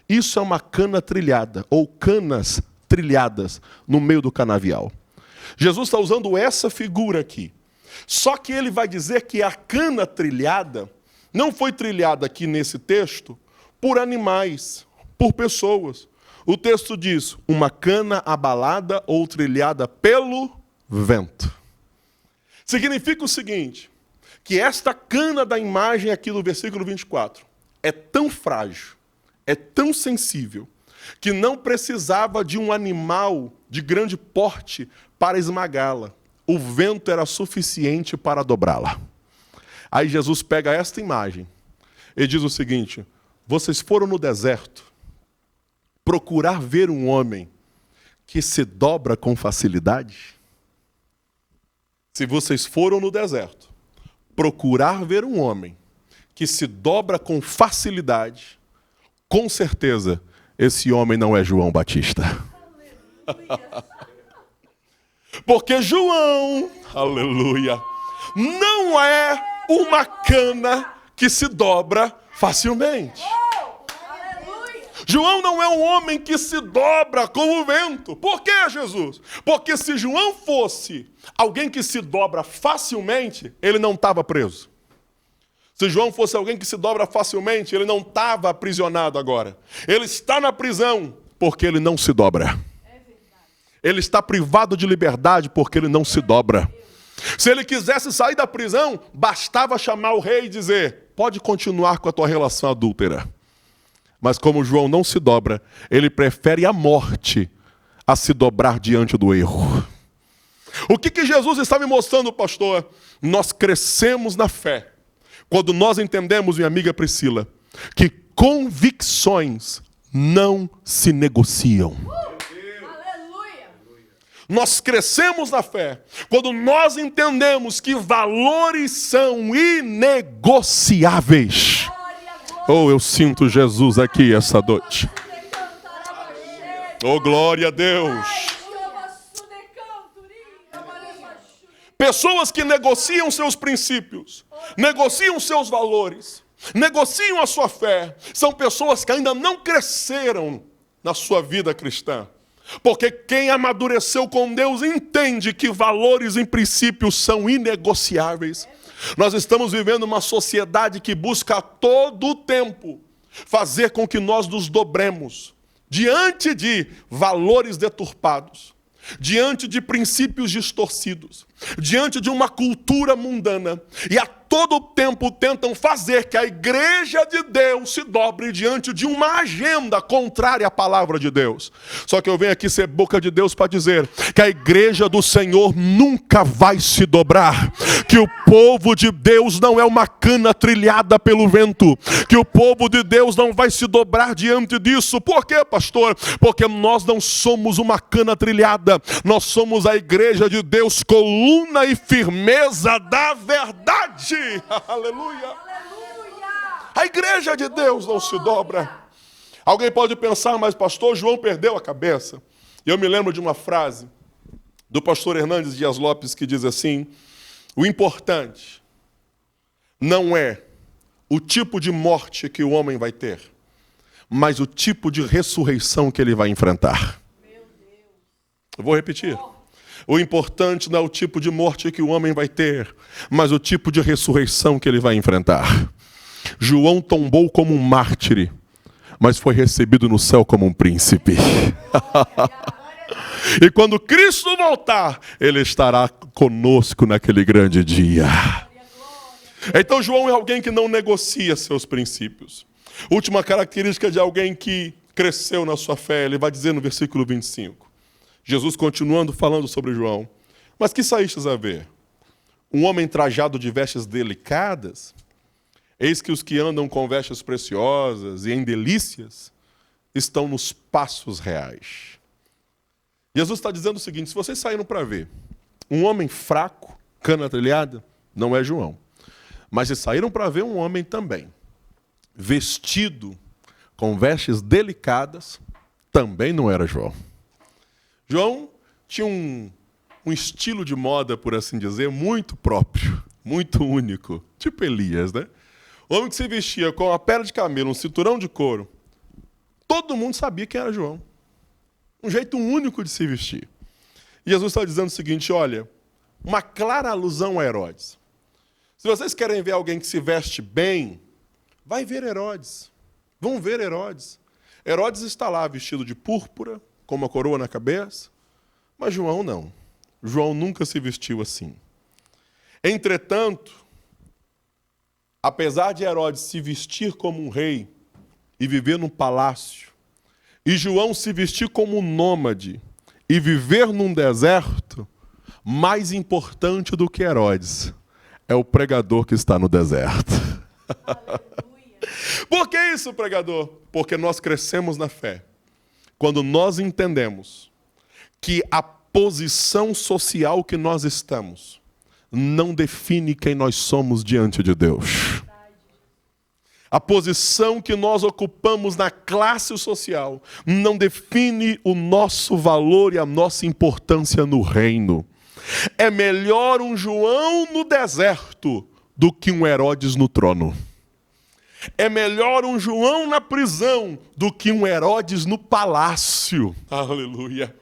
Isso é uma cana trilhada, ou canas trilhadas no meio do canavial. Jesus está usando essa figura aqui. Só que ele vai dizer que a cana trilhada não foi trilhada aqui nesse texto por animais, por pessoas. O texto diz, uma cana abalada ou trilhada pelo vento. Significa o seguinte, que esta cana da imagem aqui do versículo 24 é tão frágil, é tão sensível, que não precisava de um animal de grande porte para esmagá-la. O vento era suficiente para dobrá-la. Aí Jesus pega esta imagem e diz o seguinte, vocês foram no deserto procurar ver um homem que se dobra com facilidade? Se vocês foram no deserto procurar ver um homem que se dobra com facilidade, com certeza esse homem não é João Batista. Porque João, aleluia, não é uma cana que se dobra facilmente. João não é um homem que se dobra com o vento. Por que, Jesus? Porque se João fosse alguém que se dobra facilmente, ele não estava preso. Se João fosse alguém que se dobra facilmente, ele não estava aprisionado agora. Ele está na prisão porque ele não se dobra. Ele está privado de liberdade porque ele não se dobra. Se ele quisesse sair da prisão, bastava chamar o rei e dizer, pode continuar com a tua relação adúltera. Mas como João não se dobra, ele prefere a morte a se dobrar diante do erro. O que Jesus está me mostrando, pastor? Nós crescemos na fé quando nós entendemos, minha amiga Priscila, que convicções não se negociam. Nós crescemos na fé quando nós entendemos que valores são inegociáveis. Oh, eu sinto Jesus aqui essa noite. Oh, glória a Deus. Pessoas que negociam seus princípios, negociam seus valores, negociam a sua fé, são pessoas que ainda não cresceram na sua vida cristã. Porque quem amadureceu com Deus entende que valores em princípio são inegociáveis. Nós estamos vivendo uma sociedade que busca a todo tempo fazer com que nós nos dobremos diante de valores deturpados, diante de princípios distorcidos, diante de uma cultura mundana, e a todo tempo tentam fazer que a igreja de Deus se dobre diante de uma agenda contrária à palavra de Deus. Só que eu venho aqui ser boca de Deus para dizer que a igreja do Senhor nunca vai se dobrar, que o povo de Deus não é uma cana trilhada pelo vento, que o povo de Deus não vai se dobrar diante disso. Por quê, pastor? Porque nós não somos uma cana trilhada, nós somos a igreja de Deus, coluna e firmeza da verdade. Aleluia. A igreja de Deus não se dobra. Alguém pode pensar, mas pastor, João perdeu a cabeça. Eu me lembro de uma frase do pastor Hernandes Dias Lopes que diz assim: o importante não é o tipo de morte que o homem vai ter, mas o tipo de ressurreição que ele vai enfrentar. Eu vou repetir. O importante não é o tipo de morte que o homem vai ter, mas o tipo de ressurreição que ele vai enfrentar. João tombou como um mártir, mas foi recebido no céu como um príncipe. E quando Cristo voltar, ele estará conosco naquele grande dia. Então João é alguém que não negocia seus princípios. Última característica de alguém que cresceu na sua fé, ele vai dizer no versículo 25. Jesus continuando falando sobre João: mas que saístes a ver? Um homem trajado de vestes delicadas? Eis que os que andam com vestes preciosas e em delícias estão nos passos reais. Jesus está dizendo o seguinte: se vocês saíram para ver um homem fraco, cana trilhada, não é João. Mas se saíram para ver um homem também vestido com vestes delicadas, também não era João. João tinha um estilo de moda, por assim dizer, muito próprio, muito único, tipo Elias, né? O homem que se vestia com a pele de camelo, um cinturão de couro, todo mundo sabia quem era João. Um jeito único de se vestir. E Jesus está dizendo o seguinte: olha, uma clara alusão a Herodes. Se vocês querem ver alguém que se veste bem, vai ver Herodes. Vão ver Herodes. Herodes está lá vestido de púrpura, com uma coroa na cabeça, mas João não. João nunca se vestiu assim. Entretanto, apesar de Herodes se vestir como um rei e viver num palácio, e João se vestir como um nômade e viver num deserto, mais importante do que Herodes é o pregador que está no deserto. Por que isso, pregador? Porque nós crescemos na fé quando nós entendemos que a posição social que nós estamos não define quem nós somos diante de Deus. A posição que nós ocupamos na classe social não define o nosso valor e a nossa importância no reino. É melhor um João no deserto do que um Herodes no trono. É melhor um João na prisão do que um Herodes no palácio. Aleluia.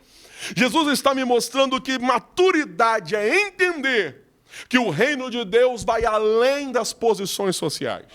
Jesus está me mostrando que maturidade é entender que o reino de Deus vai além das posições sociais.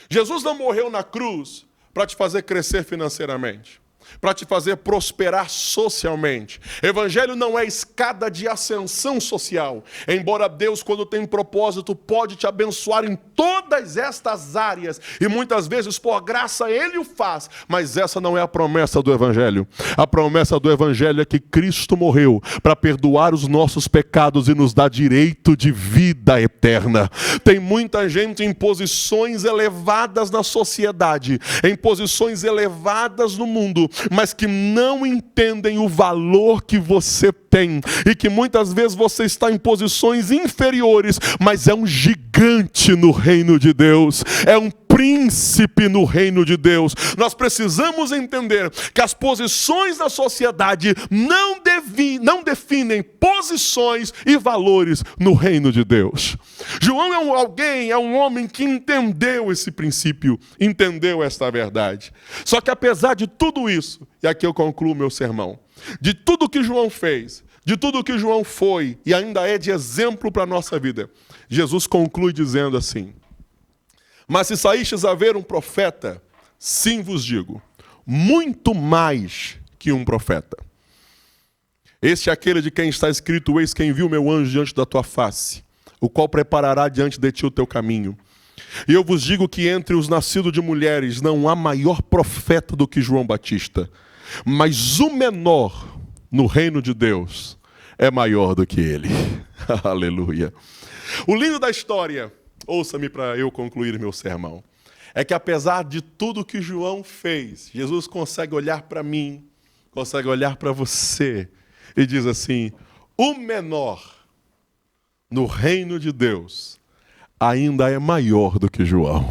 Jesus não morreu na cruz para te fazer crescer financeiramente, para te fazer prosperar socialmente. Evangelho não é escada de ascensão social. Embora Deus, quando tem propósito, pode te abençoar em todas estas áreas. E muitas vezes, por graça, Ele o faz. Mas essa não é a promessa do Evangelho. A promessa do Evangelho é que Cristo morreu para perdoar os nossos pecados e nos dar direito de vida eterna. Tem muita gente em posições elevadas na sociedade, em posições elevadas no mundo, mas que não entendem o valor que você tem, e que muitas vezes você está em posições inferiores, mas é um gigante no reino de Deus, é um príncipe no reino de Deus. Nós precisamos entender que as posições da sociedade não definem posições e valores no reino de Deus. João é um homem que entendeu esse princípio, entendeu esta verdade. Só que apesar de tudo isso, e aqui eu concluo meu sermão, de tudo que João fez, de tudo que João foi e ainda é de exemplo para a nossa vida, Jesus conclui dizendo assim: mas se saístes a ver um profeta, sim vos digo, muito mais que um profeta. Este é aquele de quem está escrito: eis quem viu meu anjo diante da tua face, o qual preparará diante de ti o teu caminho. E eu vos digo que entre os nascidos de mulheres não há maior profeta do que João Batista, mas o menor no reino de Deus é maior do que ele. Aleluia. O lindo da história, ouça-me para eu concluir meu sermão, é que apesar de tudo que João fez, Jesus consegue olhar para mim, consegue olhar para você e diz assim: o menor no reino de Deus ainda é maior do que João.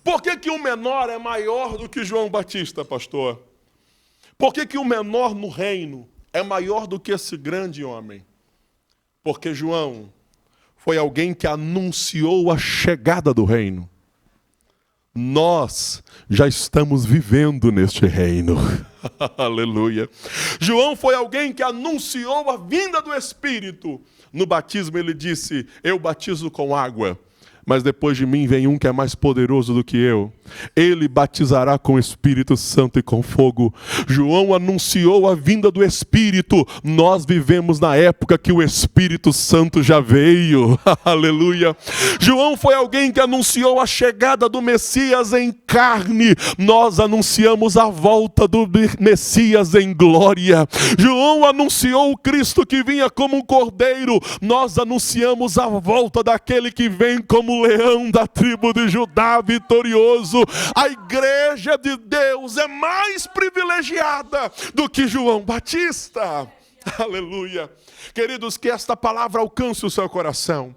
Por que o menor é maior do que João Batista, pastor? Por que o menor no reino é maior do que esse grande homem? Porque João foi alguém que anunciou a chegada do reino. Nós já estamos vivendo neste reino. Aleluia. João foi alguém que anunciou a vinda do Espírito. No batismo ele disse: eu batizo com água, mas depois de mim vem um que é mais poderoso do que eu. Ele batizará com o Espírito Santo e com fogo. João anunciou a vinda do Espírito. Nós vivemos na época que o Espírito Santo já veio. Aleluia. João foi alguém que anunciou a chegada do Messias em carne. Nós anunciamos a volta do Messias em glória. João anunciou o Cristo que vinha como um cordeiro. Nós anunciamos a volta daquele que vem como leão da tribo de Judá, vitorioso. A igreja de Deus é mais privilegiada do que João Batista. Aleluia. Queridos, que esta palavra alcance o seu coração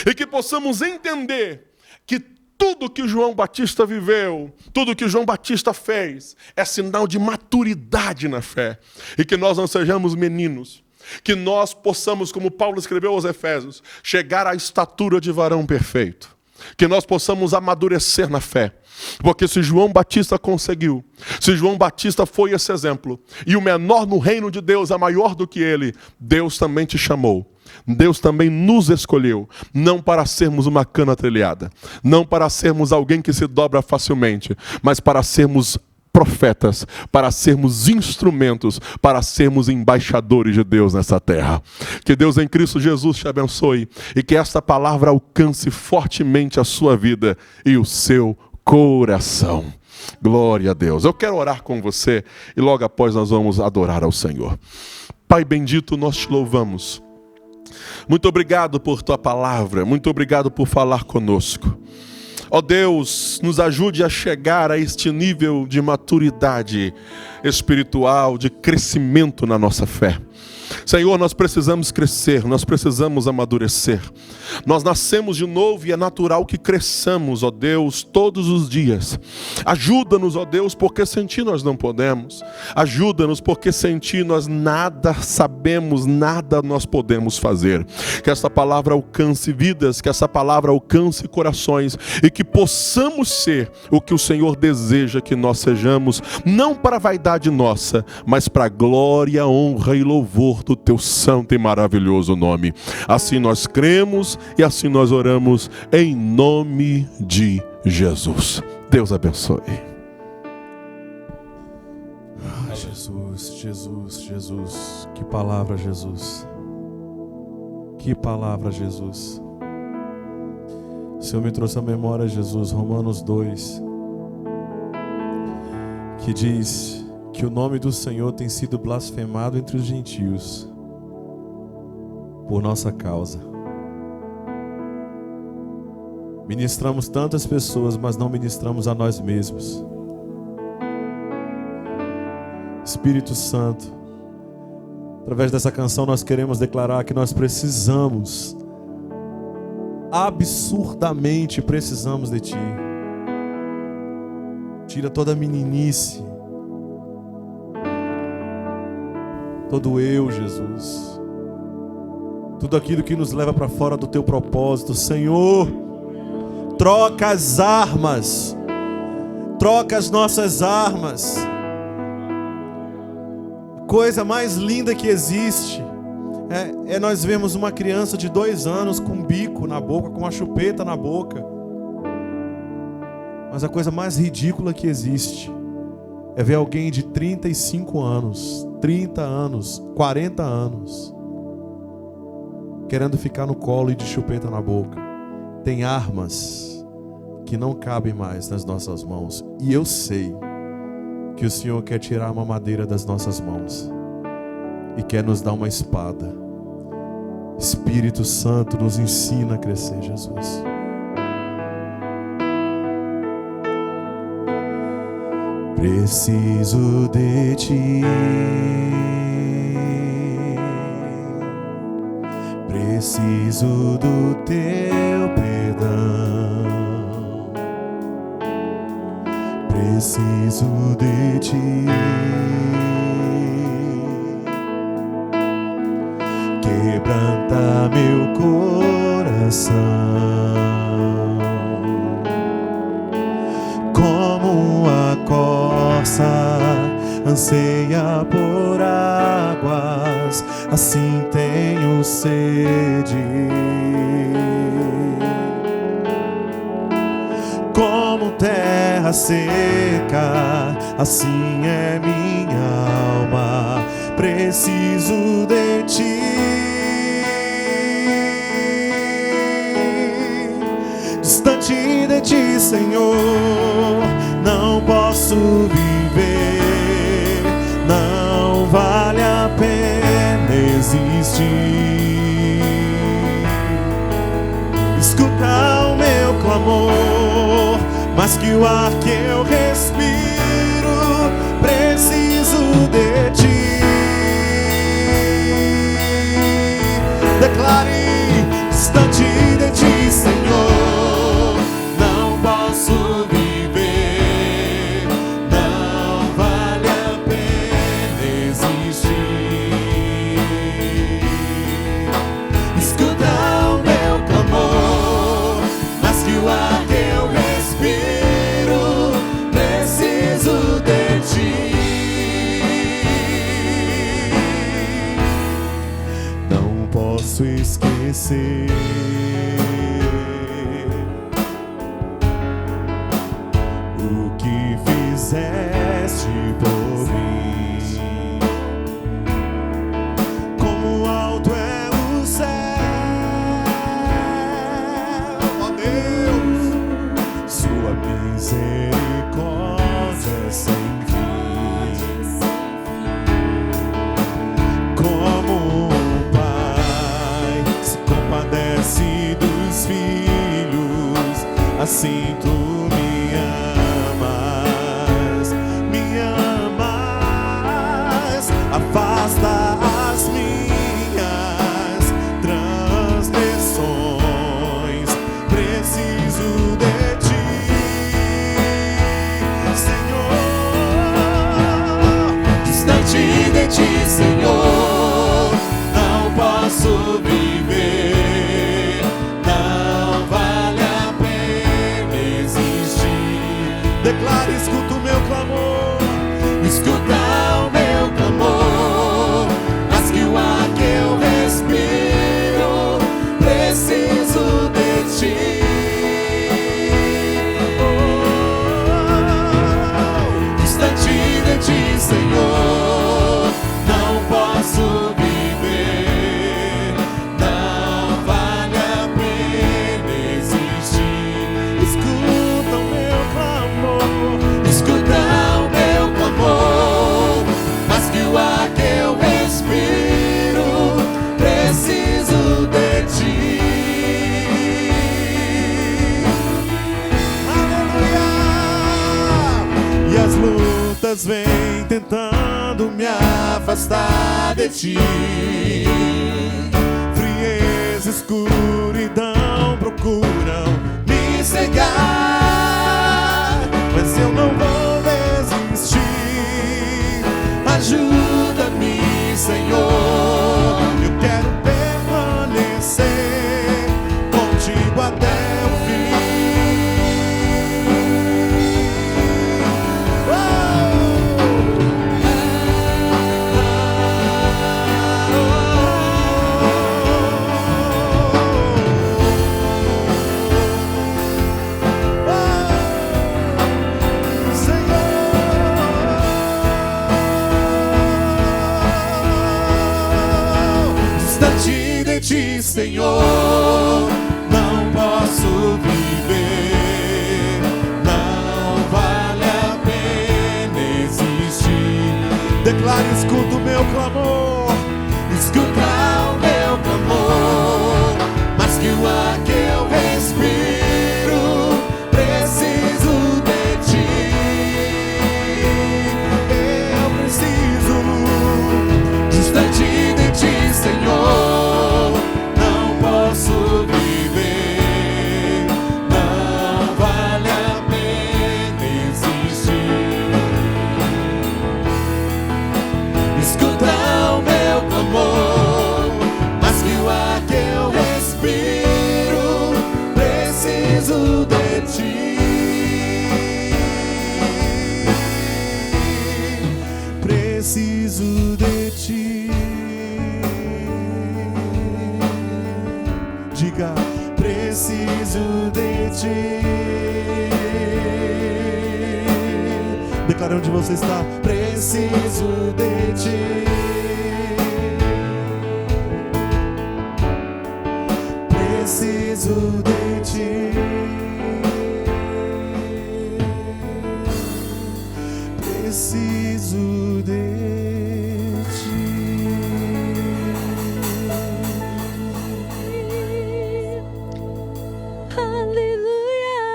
e que possamos entender que tudo que João Batista viveu, tudo que João Batista fez, é sinal de maturidade na fé. E que nós não sejamos meninos, que nós possamos, como Paulo escreveu aos Efésios, chegar à estatura de varão perfeito. Que nós possamos amadurecer na fé. Porque se João Batista conseguiu, se João Batista foi esse exemplo, e o menor no reino de Deus é maior do que ele, Deus também te chamou. Deus também nos escolheu, não para sermos uma cana trilhada, não para sermos alguém que se dobra facilmente, mas para sermos profetas, para sermos instrumentos, para sermos embaixadores de Deus nessa terra. Que Deus em Cristo Jesus te abençoe e que esta palavra alcance fortemente a sua vida e o seu coração. Glória a Deus. Eu quero orar com você e logo após nós vamos adorar ao Senhor. Pai bendito, nós te louvamos. Muito obrigado por tua palavra, muito obrigado por falar conosco. Ó Deus, nos ajude a chegar a este nível de maturidade espiritual, de crescimento na nossa fé. Senhor, nós precisamos crescer, nós precisamos amadurecer. Nós nascemos de novo e é natural que cresçamos, ó Deus, todos os dias. Ajuda-nos, ó Deus, porque sem Ti nós não podemos. Ajuda-nos, porque sem Ti nós nada sabemos, nada nós podemos fazer. Que essa palavra alcance vidas, que essa palavra alcance corações e que possamos ser o que o Senhor deseja que nós sejamos, não para a vaidade nossa, mas para a glória, honra e louvor do Teu santo e maravilhoso nome. Assim nós cremos e assim nós oramos em nome de Jesus. Deus abençoe. Jesus, Jesus, Jesus. Que palavra, Jesus. Que palavra, Jesus. O Senhor me trouxe à memória, Jesus, Romanos 2, que diz que o nome do Senhor tem sido blasfemado entre os gentios por nossa causa. Ministramos tantas pessoas, mas não ministramos a nós mesmos. Espírito Santo, através dessa canção nós queremos declarar que nós precisamos, absurdamente precisamos de Ti. Tira toda a meninice, todo eu, Jesus, tudo aquilo que nos leva para fora do Teu propósito. Senhor, troca as armas, troca as nossas armas. coisa mais linda que existe é nós vemos uma criança de 2 anos com um bico na boca, com uma chupeta na boca. Mas a coisa mais ridícula que existe é ver alguém de 35 anos, 30 anos, 40 anos querendo ficar no colo e de chupeta na boca. Tem armas que não cabem mais nas nossas mãos. E eu sei que o Senhor quer tirar uma madeira das nossas mãos e quer nos dar uma espada. Espírito Santo nos ensina a crescer, Jesus. Preciso de Ti, preciso do Teu perdão, preciso de Ti. Quebranta meu coração, como a corça anseia por águas, assim tenho sede. Como terra seca, assim é minha alma, preciso de Ti. Distante de Ti, Senhor, não posso viver, não vale a pena existir. Escuta o meu clamor, mais que o ar que eu respiro, preciso de Ti. Declare, distante de Ti, Senhor, não posso viver, não vale a pena existir. Escuta o meu clamor, mas que o ar que eu respiro, preciso de Ti. Não posso esquecer o que fizeste por mim. Como alto é o céu, ó Deus, Sua misericórdia é sem fim. Como um pai se compadece dos filhos, assim Tu me amas, afasta as minhas transgressões, preciso de Ti, Senhor. Distante de Ti, Senhor, não posso viver, não vale a pena existir. Declare, escuta o meu clamor, escuta o meu clamor, mas que o ar que eu respiro, preciso de Ti. Distante de Ti, Senhor, não posso viver, não vale a pena existir. Escuta o meu clamor, escuta o meu clamor, mas que o ar que eu respiro, preciso de Ti. Aleluia! E as lutas vêm tentando me afastar de Ti, frieza, escuridão procuram me cegar, mas eu não vou desistir. Ajuda-me, Senhor, eu quero permanecer contigo até o fim. Senhor, não posso viver, não vale a pena existir. Declare, escuta o meu clamor, escuta o meu clamor, mas que o ar que eu respiro, preciso de ti. Eu preciso distante de ti, Senhor, não posso viver, não vale a pena existir. Escuta o meu clamor, mas que o ar que eu respiro, preciso de ti. Preciso de ti. Diga, preciso de ti. Declara onde você está. Preciso de ti. Preciso de ti. Preciso de ti. Aleluia!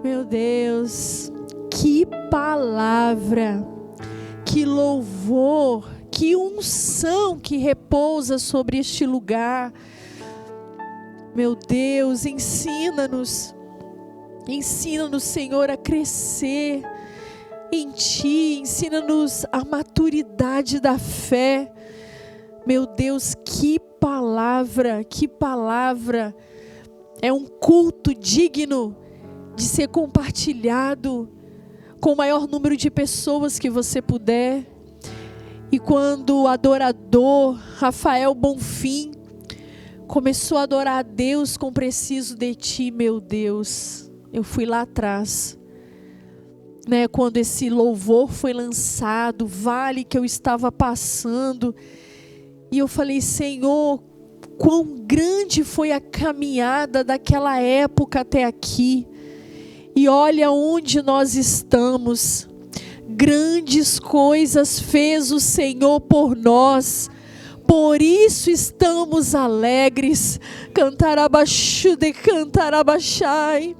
Meu Deus, que palavra, que louvor, que unção que repousa sobre este lugar. Meu Deus, ensina-nos, Senhor, a crescer em Ti, ensina-nos a maturidade da fé. Meu Deus, que palavra, é um culto digno de ser compartilhado com o maior número de pessoas que você puder. E quando o adorador Rafael Bonfim começou a adorar a Deus com Preciso de Ti, meu Deus, eu fui lá atrás, né, quando esse louvor foi lançado, o vale que eu estava passando, e eu falei, Senhor, quão grande foi a caminhada daquela época até aqui, e olha onde nós estamos. Grandes coisas fez o Senhor por nós, por isso estamos alegres. Cantarabaxude, cantarabaxai.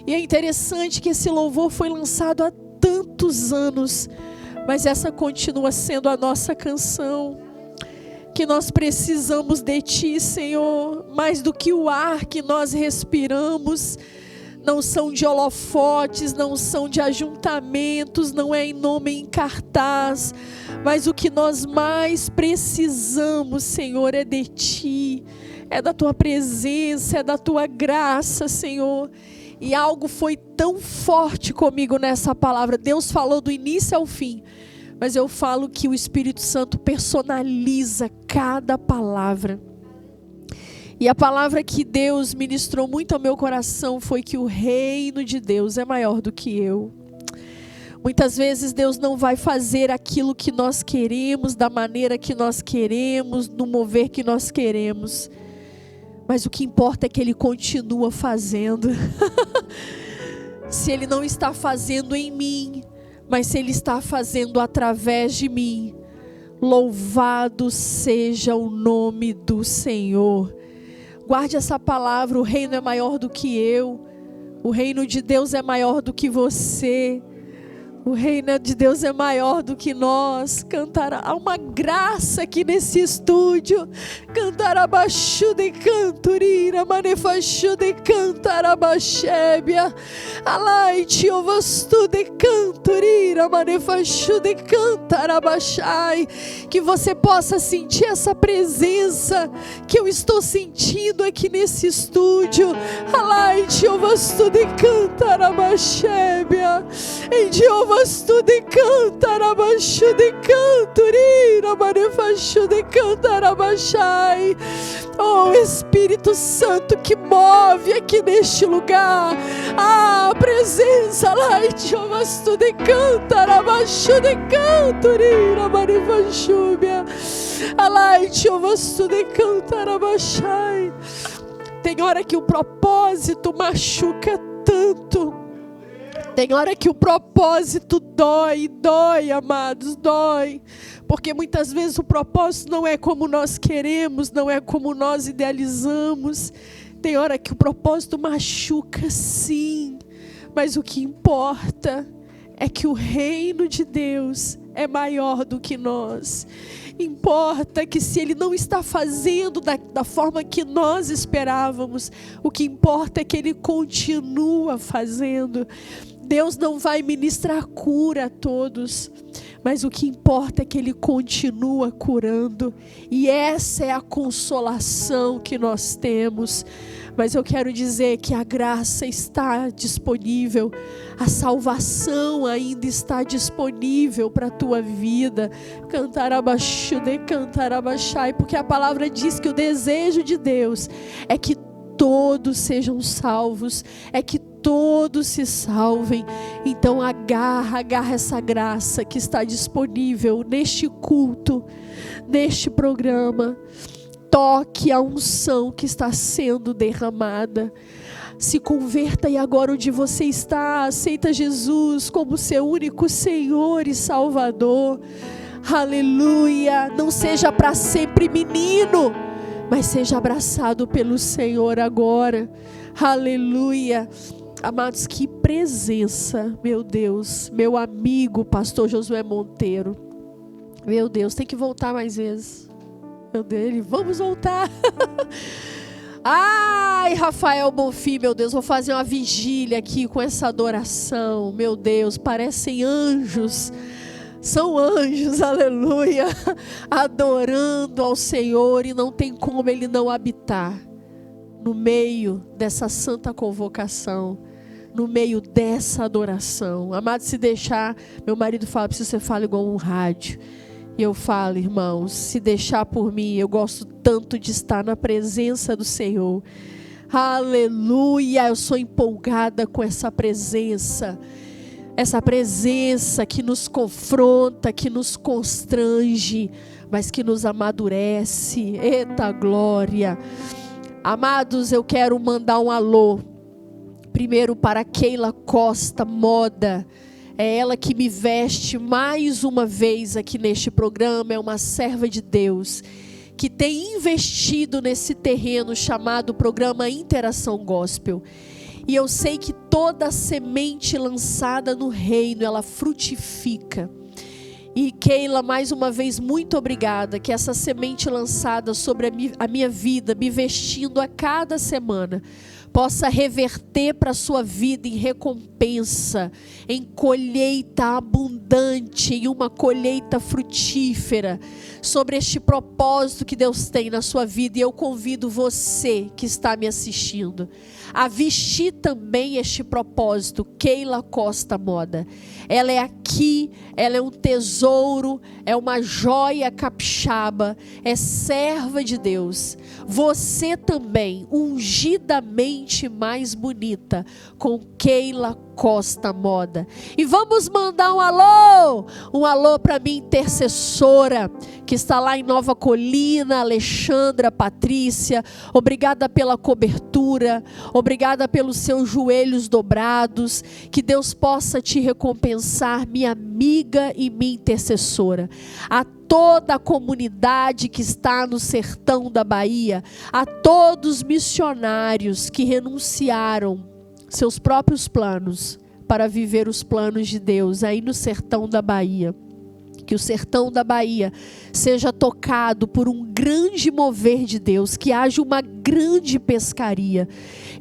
E é interessante que esse louvor foi lançado há tantos anos, mas essa continua sendo a nossa canção. Que nós precisamos de Ti, Senhor, mais do que o ar que nós respiramos. Não são de holofotes, não são de ajuntamentos, não é em nome em cartaz, mas o que nós mais precisamos, Senhor, é de Ti, é da Tua presença, é da Tua graça, Senhor. E algo foi tão forte comigo nessa palavra. Deus falou do início ao fim, mas eu falo que o Espírito Santo personaliza cada palavra. E a palavra que Deus ministrou muito ao meu coração foi que o reino de Deus é maior do que eu. Muitas vezes Deus não vai fazer aquilo que nós queremos, da maneira que nós queremos, no mover que nós queremos. Mas o que importa é que Ele continua fazendo. Se Ele não está fazendo em mim, mas se Ele está fazendo através de mim, louvado seja o nome do Senhor. Guarde essa palavra, o reino é maior do que eu, o reino de Deus é maior do que você, o reino de Deus é maior do que nós. Há uma graça aqui nesse estúdio. Cantarabaxu de canturira, manefaxu de cantarabaxébia, alaite ovastu de canturira, manefaxu de cantarabaxai. Que você possa sentir essa presença que eu estou sentindo aqui nesse estúdio. Alaite ovastu de cantarabaxébia, em Jeová Jovastu de Cantarabaxu de Canturira, Marefaxu de Cantarabachai. Oh, Espírito Santo que move aqui neste lugar. A presença lá em Jovastu de Cantarabaxu de Canturira, Marefaxúbia. Alá em Jovastu de Cantarabachai. Tem hora que o propósito machuca tanto. Tem hora que o propósito dói, amados, dói. Porque muitas vezes o propósito não é como nós queremos, não é como nós idealizamos. Tem hora que o propósito machuca, sim. Mas o que importa é que o reino de Deus é maior do que nós. Importa que se Ele não está fazendo da forma que nós esperávamos, o que importa é que Ele continua fazendo. Deus não vai ministrar cura a todos, mas o que importa é que Ele continua curando. E essa é a consolação que nós temos. Mas eu quero dizer que a graça está disponível, a salvação ainda está disponível para a tua vida. Cantarabaxu de Cantarabaxai, porque a palavra diz que o desejo de Deus é que todos sejam salvos, é que todos se salvem. Então agarra essa graça que está disponível neste culto, neste programa. Toque a unção que está sendo derramada. Se converta e agora onde você está, aceita Jesus como seu único Senhor e Salvador. Aleluia. Não seja para sempre menino, mas seja abraçado pelo Senhor agora. Aleluia. Amados, que presença, meu Deus, meu amigo pastor Josué Monteiro. Meu Deus, tem que voltar mais vezes. Meu Deus, vamos voltar. Ai, Rafael Bonfim, meu Deus, vou fazer uma vigília aqui com essa adoração. Meu Deus, parecem anjos. São anjos, aleluia, adorando ao Senhor, e não tem como Ele não habitar no meio dessa santa convocação, no meio dessa adoração. Amado, se deixar, meu marido fala, preciso que você fale igual um rádio. E eu falo, irmãos, se deixar por mim, eu gosto tanto de estar na presença do Senhor. Aleluia, eu sou empolgada com essa presença que nos confronta, que nos constrange, mas que nos amadurece. Eita glória! Amados, eu quero mandar um alô, primeiro para Keila Costa Moda. É ela que me veste mais uma vez aqui neste programa. É uma serva de Deus que tem investido nesse terreno chamado Programa Interação Gospel. E eu sei que toda semente lançada no reino, ela frutifica. E Keila, mais uma vez, muito obrigada, que essa semente lançada sobre a minha vida, me vestindo a cada semana, possa reverter para a sua vida em recompensa, em colheita abundante, em uma colheita frutífera, sobre este propósito que Deus tem na sua vida. E eu convido você que está me assistindo a vestir também este propósito. Keila Costa Moda, ela é aqui, ela é um tesouro, é uma joia capixaba, é serva de Deus. Você também, ungidamente mais bonita, com Keila Costa Moda. E vamos mandar um alô para minha intercessora, que está lá em Nova Colina, Alexandra Patrícia. Obrigada pela cobertura, obrigada pelos seus joelhos dobrados. Que Deus possa te recompensar, minha amiga e minha intercessora. A toda a comunidade que está no sertão da Bahia, a todos os missionários que renunciaram seus próprios planos para viver os planos de Deus aí no sertão da Bahia. Que o sertão da Bahia seja tocado por um grande mover de Deus, que haja uma grande pescaria.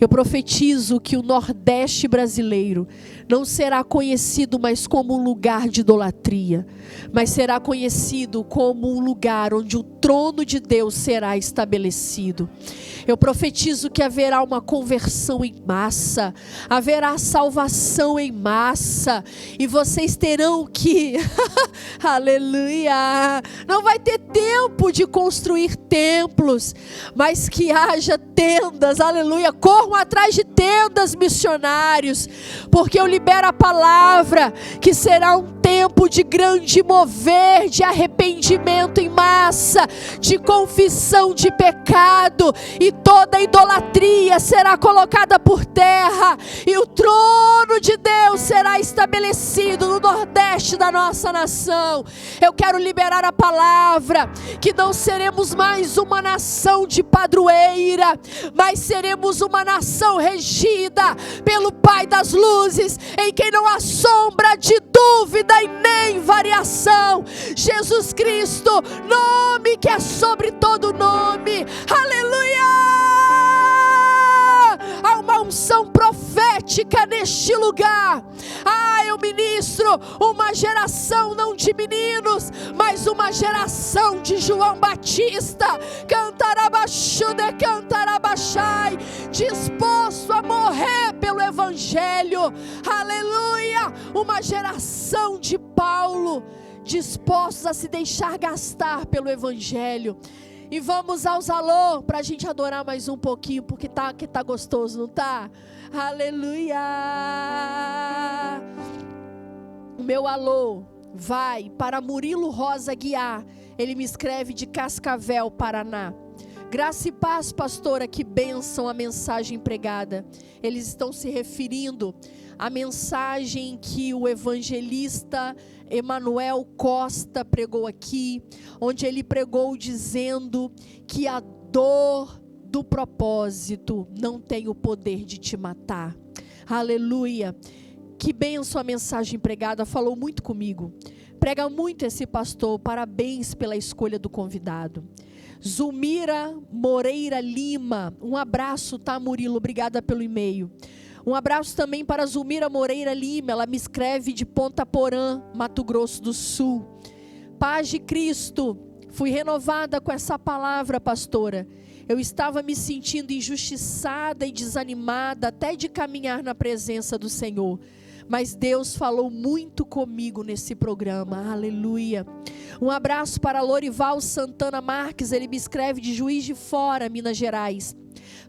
Eu profetizo que o Nordeste brasileiro não será conhecido mais como um lugar de idolatria, mas será conhecido como um lugar onde o trono de Deus será estabelecido. Eu profetizo que haverá uma conversão em massa, haverá salvação em massa, e vocês terão que, aleluia, não vai ter tempo de construir templos, mas que haja tendas, aleluia, corram atrás de tendas, missionários, porque eu libero a palavra que será um tempo de grande mover, de arrependimento em massa, de confissão de pecado, e toda idolatria será colocada por terra, e o trono de Deus será estabelecido no Nordeste da nossa nação. Eu quero liberar a palavra, que não seremos mais uma nação de padroeira, mas seremos uma nação regida pelo Pai das luzes, em quem não há sombra de dúvida e nem variação. Jesus Cristo, nome que é sobre todo nome. Aleluia! Há uma unção profética neste lugar. Eu ministro uma geração não de meninos, mas uma geração de João Batista, cantarabaxude, cantarabaxai, disposto a morrer pelo Evangelho. Aleluia! Uma geração de Paulo, dispostos a se deixar gastar pelo Evangelho. E vamos aos alô, para a gente adorar mais um pouquinho, porque tá gostoso, não tá? Aleluia! O meu alô vai para Murilo Rosa Guiar. Ele me escreve de Cascavel, Paraná. Graça e paz, pastora, que bênção a mensagem pregada. Eles estão se referindo à mensagem que o evangelista Emanuel Costa pregou aqui, onde ele pregou dizendo que a dor do propósito não tem o poder de te matar. Aleluia! Que bênção a mensagem pregada, falou muito comigo. Prega muito esse pastor, parabéns pela escolha do convidado. Zulmira Moreira Lima, um abraço, tá, Murilo? Obrigada pelo e-mail. Um abraço também para Zulmira Moreira Lima, ela me escreve de Ponta Porã, Mato Grosso do Sul. Paz de Cristo, fui renovada com essa palavra, pastora. Eu estava me sentindo injustiçada e desanimada até de caminhar na presença do Senhor. Mas Deus falou muito comigo nesse programa, aleluia. Um abraço para Lorival Santana Marques, ele me escreve de Juiz de Fora, Minas Gerais.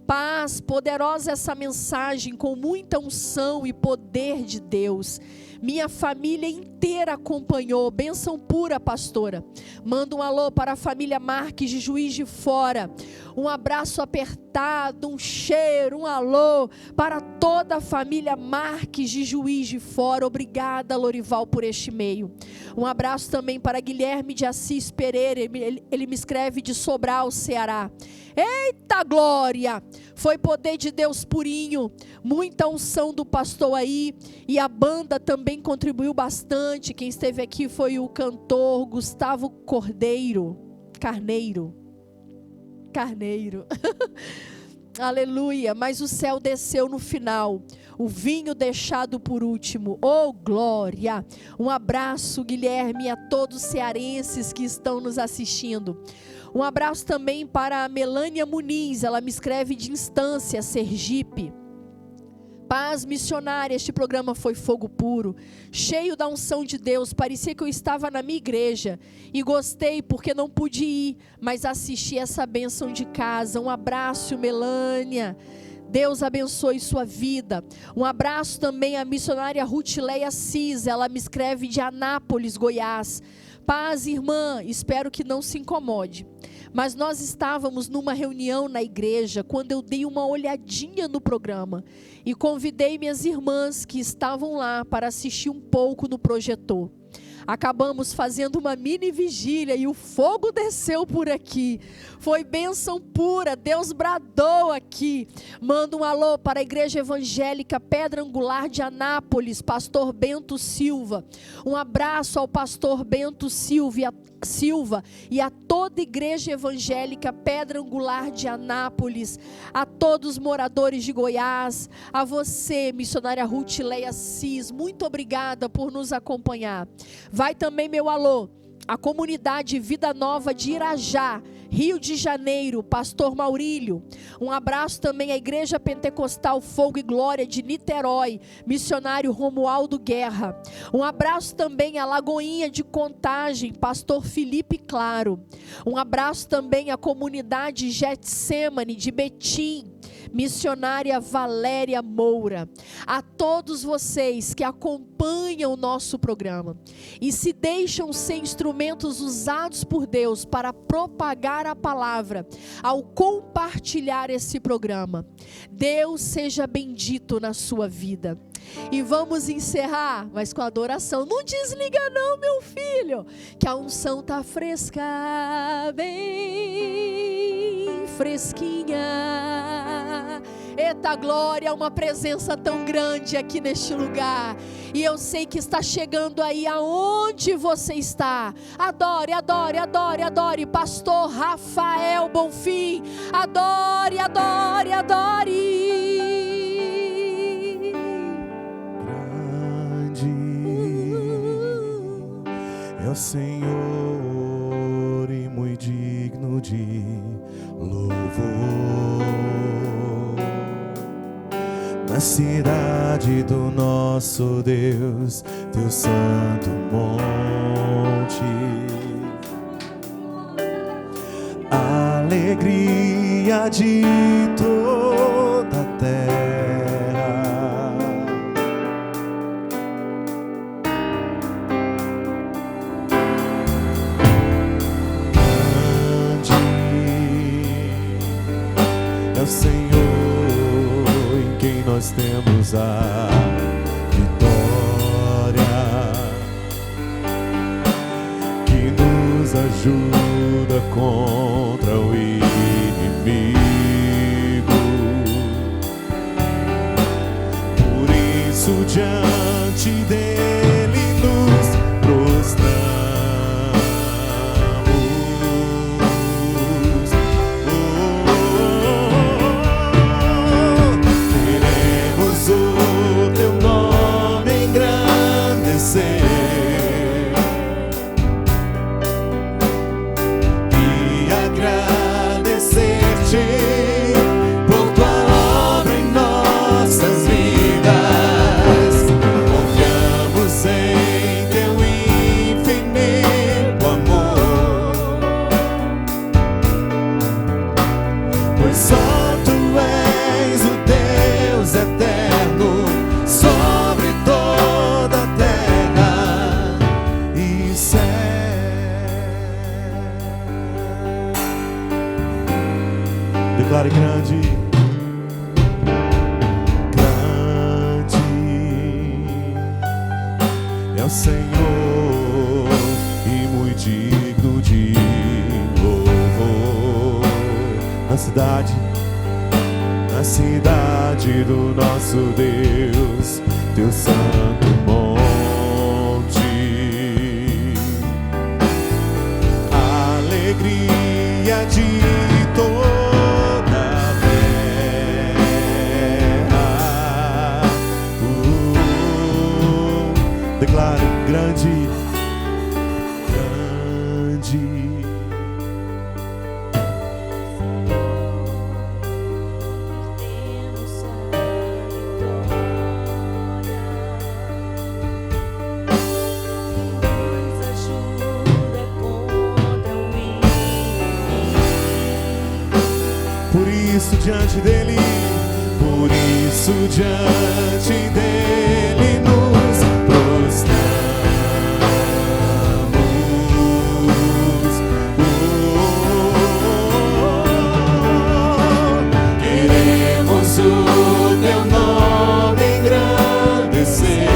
Paz, poderosa essa mensagem, com muita unção e poder de Deus. Minha família inteira acompanhou, bênção pura, pastora. Manda um alô para a família Marques de Juiz de Fora. Um abraço apertado, um cheiro, um alô para toda a família Marques de Juiz de Fora. Obrigada, Lorival, por este e-mail. Um abraço também para Guilherme de Assis Pereira, ele me escreve de Sobral, Ceará. Eita glória! Foi poder de Deus purinho, muita unção do pastor aí, e a banda também contribuiu bastante. Quem esteve aqui foi o cantor Gustavo Carneiro. Aleluia, mas o céu desceu no final, o vinho deixado por último, oh glória. Um abraço, Guilherme, e a todos os cearenses que estão nos assistindo. Um abraço também para a Melânia Muniz, ela me escreve de Instância, Sergipe. Paz missionária, este programa foi fogo puro, cheio da unção de Deus, parecia que eu estava na minha igreja, e gostei porque não pude ir, mas assisti essa bênção de casa. Um abraço, Melânia, Deus abençoe sua vida. Um abraço também à missionária Rutileia Cis, ela me escreve de Anápolis, Goiás. Paz, irmã, espero que não se incomode, mas nós estávamos numa reunião na igreja, quando eu dei uma olhadinha no programa, e convidei minhas irmãs que estavam lá para assistir um pouco no projetor. Acabamos fazendo uma mini vigília e o fogo desceu por aqui. Foi bênção pura, Deus bradou aqui. Manda um alô para a Igreja Evangélica Pedra Angular de Anápolis, pastor Bento Silva. Um abraço ao pastor Bento Silva e a toda a Igreja Evangélica Pedra Angular de Anápolis, a todos os moradores de Goiás, a você, missionária Ruth Leia Cis, muito obrigada por nos acompanhar. Vai também meu alô a comunidade Vida Nova de Irajá, Rio de Janeiro, pastor Maurílio. Um abraço também à Igreja Pentecostal Fogo e Glória de Niterói, missionário Romualdo Guerra. Um abraço também à Lagoinha de Contagem, pastor Felipe Claro. Um abraço também à comunidade Getsemane de Betim, missionária Valéria Moura. A todos vocês que acompanham o nosso programa e se deixam ser instrumentos usados por Deus para propagar a palavra ao compartilhar esse programa, Deus seja bendito na sua vida. E vamos encerrar, mas com adoração. Não desliga não, meu filho, que a unção tá fresca, bem fresquinha. Eita glória, uma presença tão grande aqui neste lugar. E eu sei que está chegando aí aonde você está. Adore, adore, adore, adore. Pastor Rafael Bonfim, adore, adore, adore. É o Senhor e muito digno de louvor. Na cidade do nosso Deus, teu santo monte, alegria de toda a terra. É o Senhor em quem nós temos a vitória, que nos ajuda contra o inimigo. Por isso diante dele nos prostramos. Declare grande, grande é o Senhor e muito digno de louvor. Na cidade do nosso Deus, teu santo monte, alegria de toda. Declare grande, grande. Temos a vitória, nos ajuda contra o inimigo. Por isso diante dele nos prostramos. Queremos o teu nome engrandecer,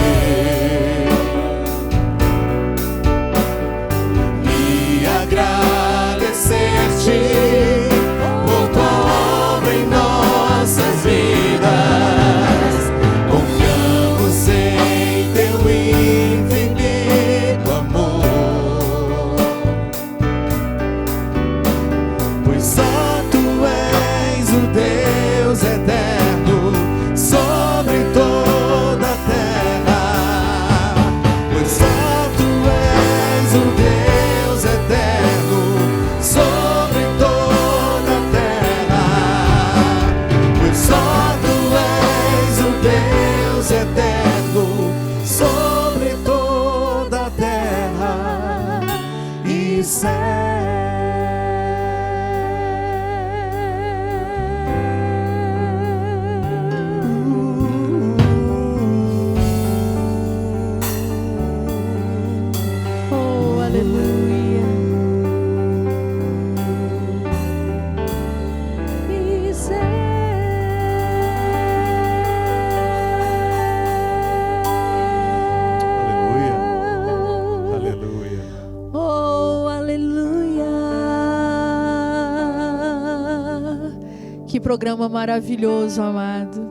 Que programa maravilhoso, amado.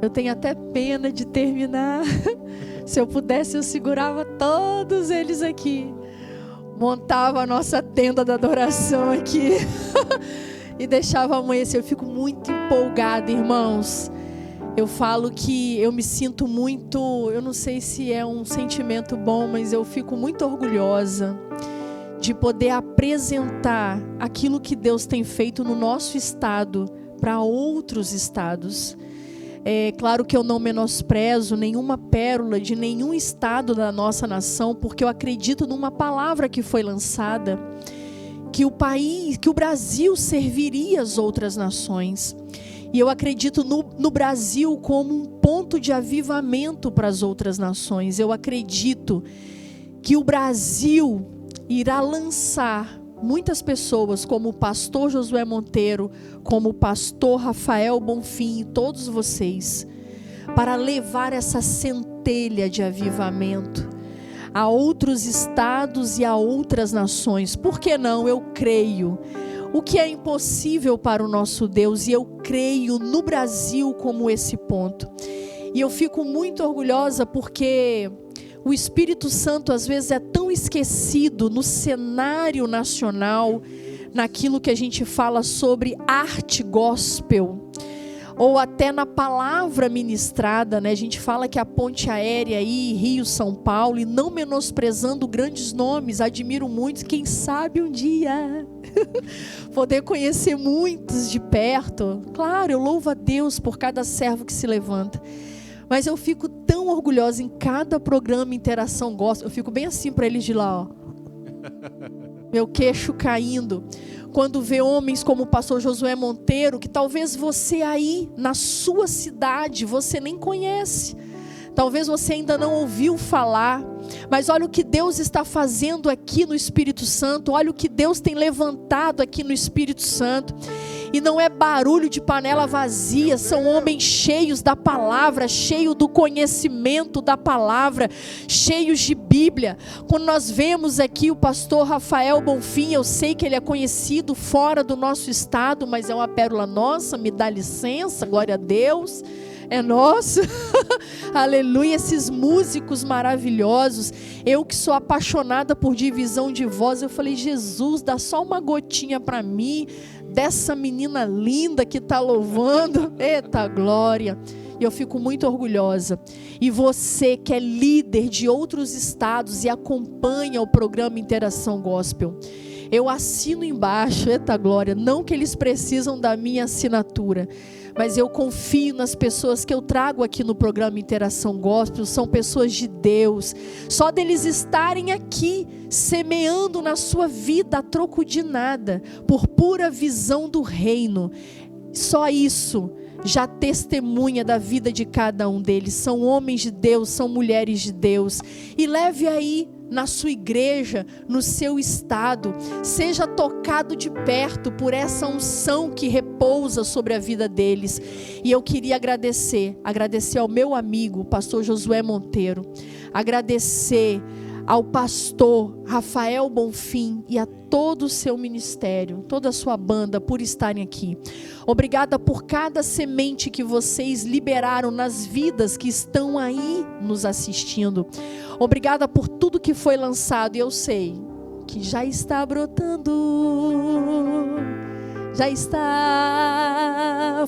Eu tenho até pena de terminar. Se eu pudesse, eu segurava todos eles aqui. Montava a nossa tenda da adoração aqui. E deixava amanhecer. Eu fico muito empolgada, irmãos. Eu falo que eu me sinto muito... Eu não sei se é um sentimento bom, mas eu fico muito orgulhosa de poder apresentar aquilo que Deus tem feito no nosso estado para outros estados. É claro que eu não menosprezo nenhuma pérola de nenhum estado da nossa nação, porque eu acredito numa palavra que foi lançada, que o Brasil serviria as outras nações. E eu acredito no Brasil como um ponto de avivamento para as outras nações. Eu acredito que o Brasil irá lançar muitas pessoas, como o pastor Josué Monteiro, como o pastor Rafael Bonfim, e todos vocês, para levar essa centelha de avivamento a outros estados e a outras nações. Por que não? Eu creio. O que é impossível para o nosso Deus, e eu creio no Brasil como esse ponto. E eu fico muito orgulhosa porque o Espírito Santo às vezes é tão esquecido no cenário nacional, naquilo que a gente fala sobre arte gospel, ou até na palavra ministrada, né? A gente fala que a ponte aérea aí, Rio-São Paulo, e não menosprezando grandes nomes, admiro muito, quem sabe um dia poder conhecer muitos de perto. Claro, eu louvo a Deus por cada servo que se levanta, mas eu fico tão orgulhosa em cada programa Interação Gospel. Eu fico bem assim para eles de lá, ó. Meu queixo caindo, quando vê homens como o pastor Josué Monteiro, que talvez você aí na sua cidade você nem conhece, talvez você ainda não ouviu falar, mas olha o que Deus está fazendo aqui no Espírito Santo, olha o que Deus tem levantado aqui no Espírito Santo. E não é barulho de panela vazia, são homens cheios da palavra, cheios do conhecimento da palavra, cheios de Bíblia. Quando nós vemos aqui o pastor Rafael Bonfim, eu sei que ele é conhecido fora do nosso estado, mas é uma pérola nossa, me dá licença, glória a Deus, é nosso. Aleluia, esses músicos maravilhosos. Eu que sou apaixonada por divisão de voz, eu falei, Jesus, dá só uma gotinha para mim, dessa menina linda que está louvando. Eita glória. E eu fico muito orgulhosa. E você que é líder de outros estados e acompanha o programa Interação Gospel, eu assino embaixo, eita glória, não que eles precisam da minha assinatura, mas eu confio nas pessoas que eu trago aqui no programa Interação Gospel, são pessoas de Deus. Só deles estarem aqui, semeando na sua vida a troco de nada, por pura visão do reino, só isso já testemunha da vida de cada um deles. São homens de Deus, são mulheres de Deus. E leve aí na sua igreja, no seu estado, seja tocado de perto por essa unção que repousa sobre a vida deles. E eu queria agradecer ao meu amigo, o pastor Josué Monteiro, agradecer ao pastor Rafael Bonfim e a todo o seu ministério, toda a sua banda, por estarem aqui. Obrigada por cada semente que vocês liberaram nas vidas que estão aí nos assistindo. Obrigada por tudo que foi lançado, e eu sei que já está brotando, já está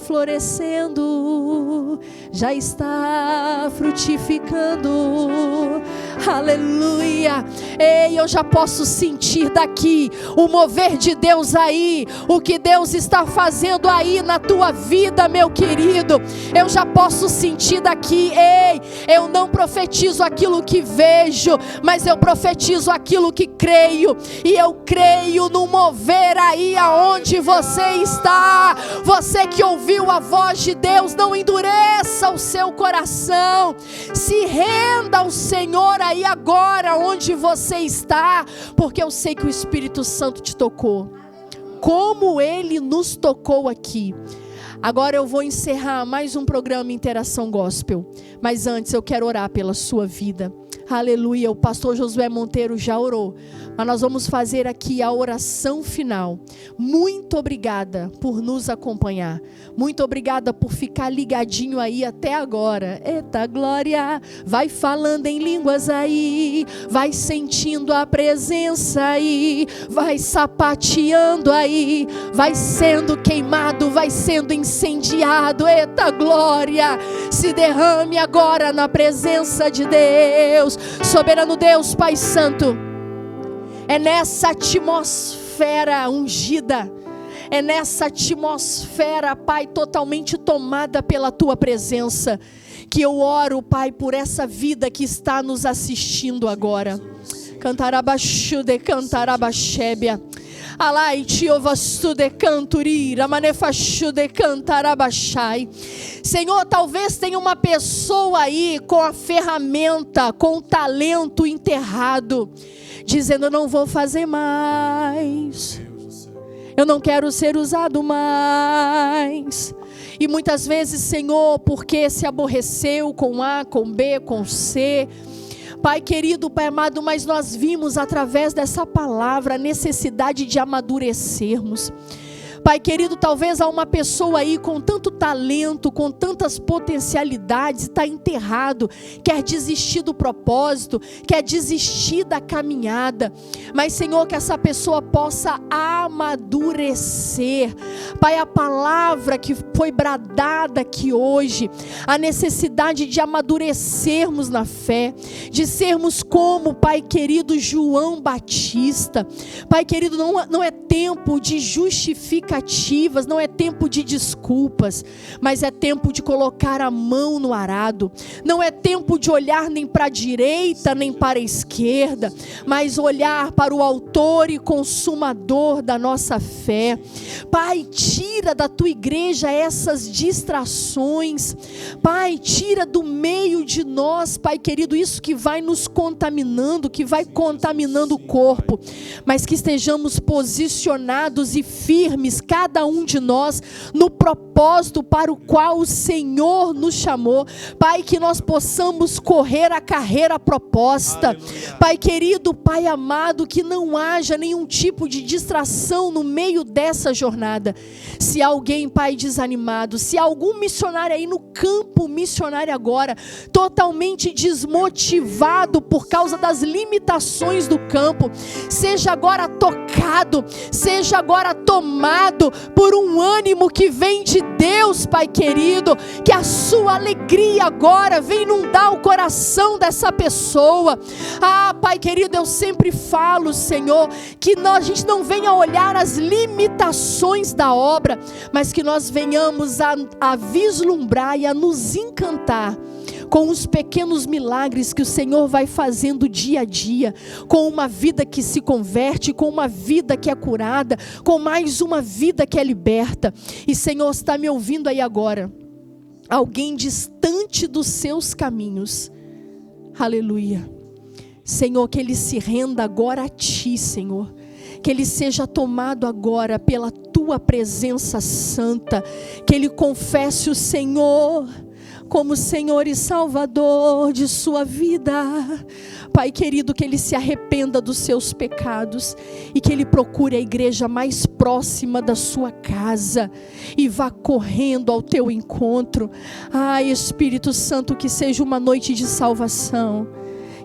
florescendo, já está frutificando. Aleluia. Ei, eu já posso sentir daqui o mover de Deus aí, o que Deus está fazendo aí na tua vida, meu querido. Eu já posso sentir daqui. Ei, eu não profetizo aquilo que vejo, mas eu profetizo aquilo que creio. E eu creio no mover aí aonde você está. Você que ouviu a voz de Deus, não endureça o seu coração, se renda ao Senhor aí agora onde você está, porque eu sei que o Espírito Santo te tocou, como Ele nos tocou aqui. Agora eu vou encerrar mais um programa Interação Gospel, mas antes eu quero orar pela sua vida. Aleluia. O pastor Josué Monteiro já orou, mas nós vamos fazer aqui a oração final. Muito obrigada por nos acompanhar. Muito obrigada por ficar ligadinho aí até agora. Eita glória! Vai falando em línguas aí, vai sentindo a presença aí, vai sapateando aí, vai sendo queimado, vai sendo incendiado. Eita glória! Se derrame agora na presença de Deus. Soberano Deus, Pai Santo, é nessa atmosfera ungida, é nessa atmosfera, Pai, totalmente tomada pela Tua presença, que eu oro, Pai, por essa vida que está nos assistindo agora. Cantarabaxude, cantarabaxébia. Alai tiovastude canturira, manefachude cantarabachai. Senhor, talvez tenha uma pessoa aí com a ferramenta, com o talento enterrado, dizendo: eu não vou fazer mais, eu não quero ser usado mais. E muitas vezes, Senhor, porque se aborreceu com A, com B, com C, Pai querido, Pai amado, mas nós vimos através dessa palavra a necessidade de amadurecermos. Pai querido, talvez há uma pessoa aí com tanto talento, com tantas potencialidades, está enterrado, quer desistir do propósito, quer desistir da caminhada, mas Senhor, que essa pessoa possa amadurecer. Pai, a palavra que foi bradada aqui hoje, a necessidade de amadurecermos na fé, de sermos como, Pai querido, João Batista. Pai querido, não é tempo de justificativas, não é tempo de desculpas, mas é tempo de colocar a mão no arado. Não é tempo de olhar nem para a direita nem para a esquerda, mas olhar para o autor e consumador da nossa fé. Pai, tira da tua igreja essas distrações. Pai, tira do meio de nós, Pai querido, isso que vai nos contaminando, que vai contaminando o corpo, mas que estejamos posicionados e firmes, cada um de nós, no propósito para o qual o Senhor nos chamou. Pai, que nós possamos correr a carreira proposta. Aleluia. Pai querido, Pai amado, que não haja nenhum tipo de distração no meio dessa jornada. Se alguém, Pai, desanimado, se algum missionário aí no campo missionário agora, totalmente desmotivado por causa das limitações do campo, seja agora tocado, seja agora tomado por um ânimo que vem de Deus, Pai querido, que a sua alegria agora vem inundar o coração dessa pessoa. Ah, Pai querido, eu sempre falo, Senhor, que a gente não venha olhar as limitações da obra, mas que nós venhamos a vislumbrar e a nos encantar com os pequenos milagres que o Senhor vai fazendo dia a dia, com uma vida que se converte, com uma vida que é curada, com mais uma vida que é liberta. E Senhor, está me ouvindo aí agora, alguém distante dos seus caminhos, aleluia, Senhor, que ele se renda agora a Ti, Senhor, que ele seja tomado agora pela Tua presença santa, que ele confesse o Senhor como Senhor e Salvador de sua vida. Pai querido, que ele se arrependa dos seus pecados e que ele procure a igreja mais próxima da sua casa e vá correndo ao teu encontro. Ai, Espírito Santo, que seja uma noite de salvação,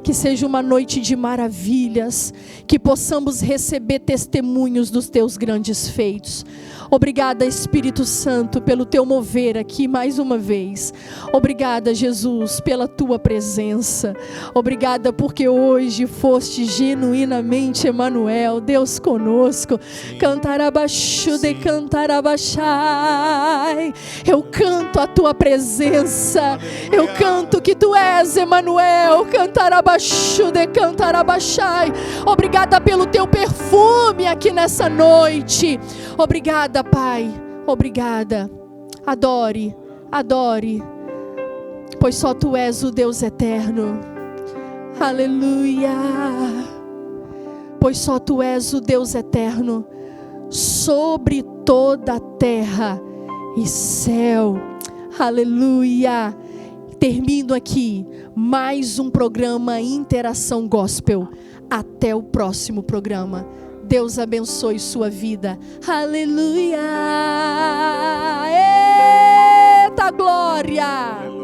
que seja uma noite de maravilhas, que possamos receber testemunhos dos teus grandes feitos. Obrigada, Espírito Santo, pelo teu mover aqui mais uma vez. Obrigada, Jesus, pela tua presença. Obrigada porque hoje foste genuinamente Emanuel, Deus conosco. Cantarabaxude, cantarabaxai. Eu canto a tua presença. Eu canto que tu és Emanuel. Cantarabaxude, cantarabaxai. Obrigada pelo teu perfume aqui nessa noite. Obrigada, Pai, obrigada. Adore, adore, pois só Tu és o Deus eterno. Aleluia. Pois só Tu és o Deus eterno sobre toda a terra e céu. Aleluia. termino aqui mais um programa Interação Gospel. Até o próximo programa. Deus abençoe sua vida. Aleluia! Eita glória!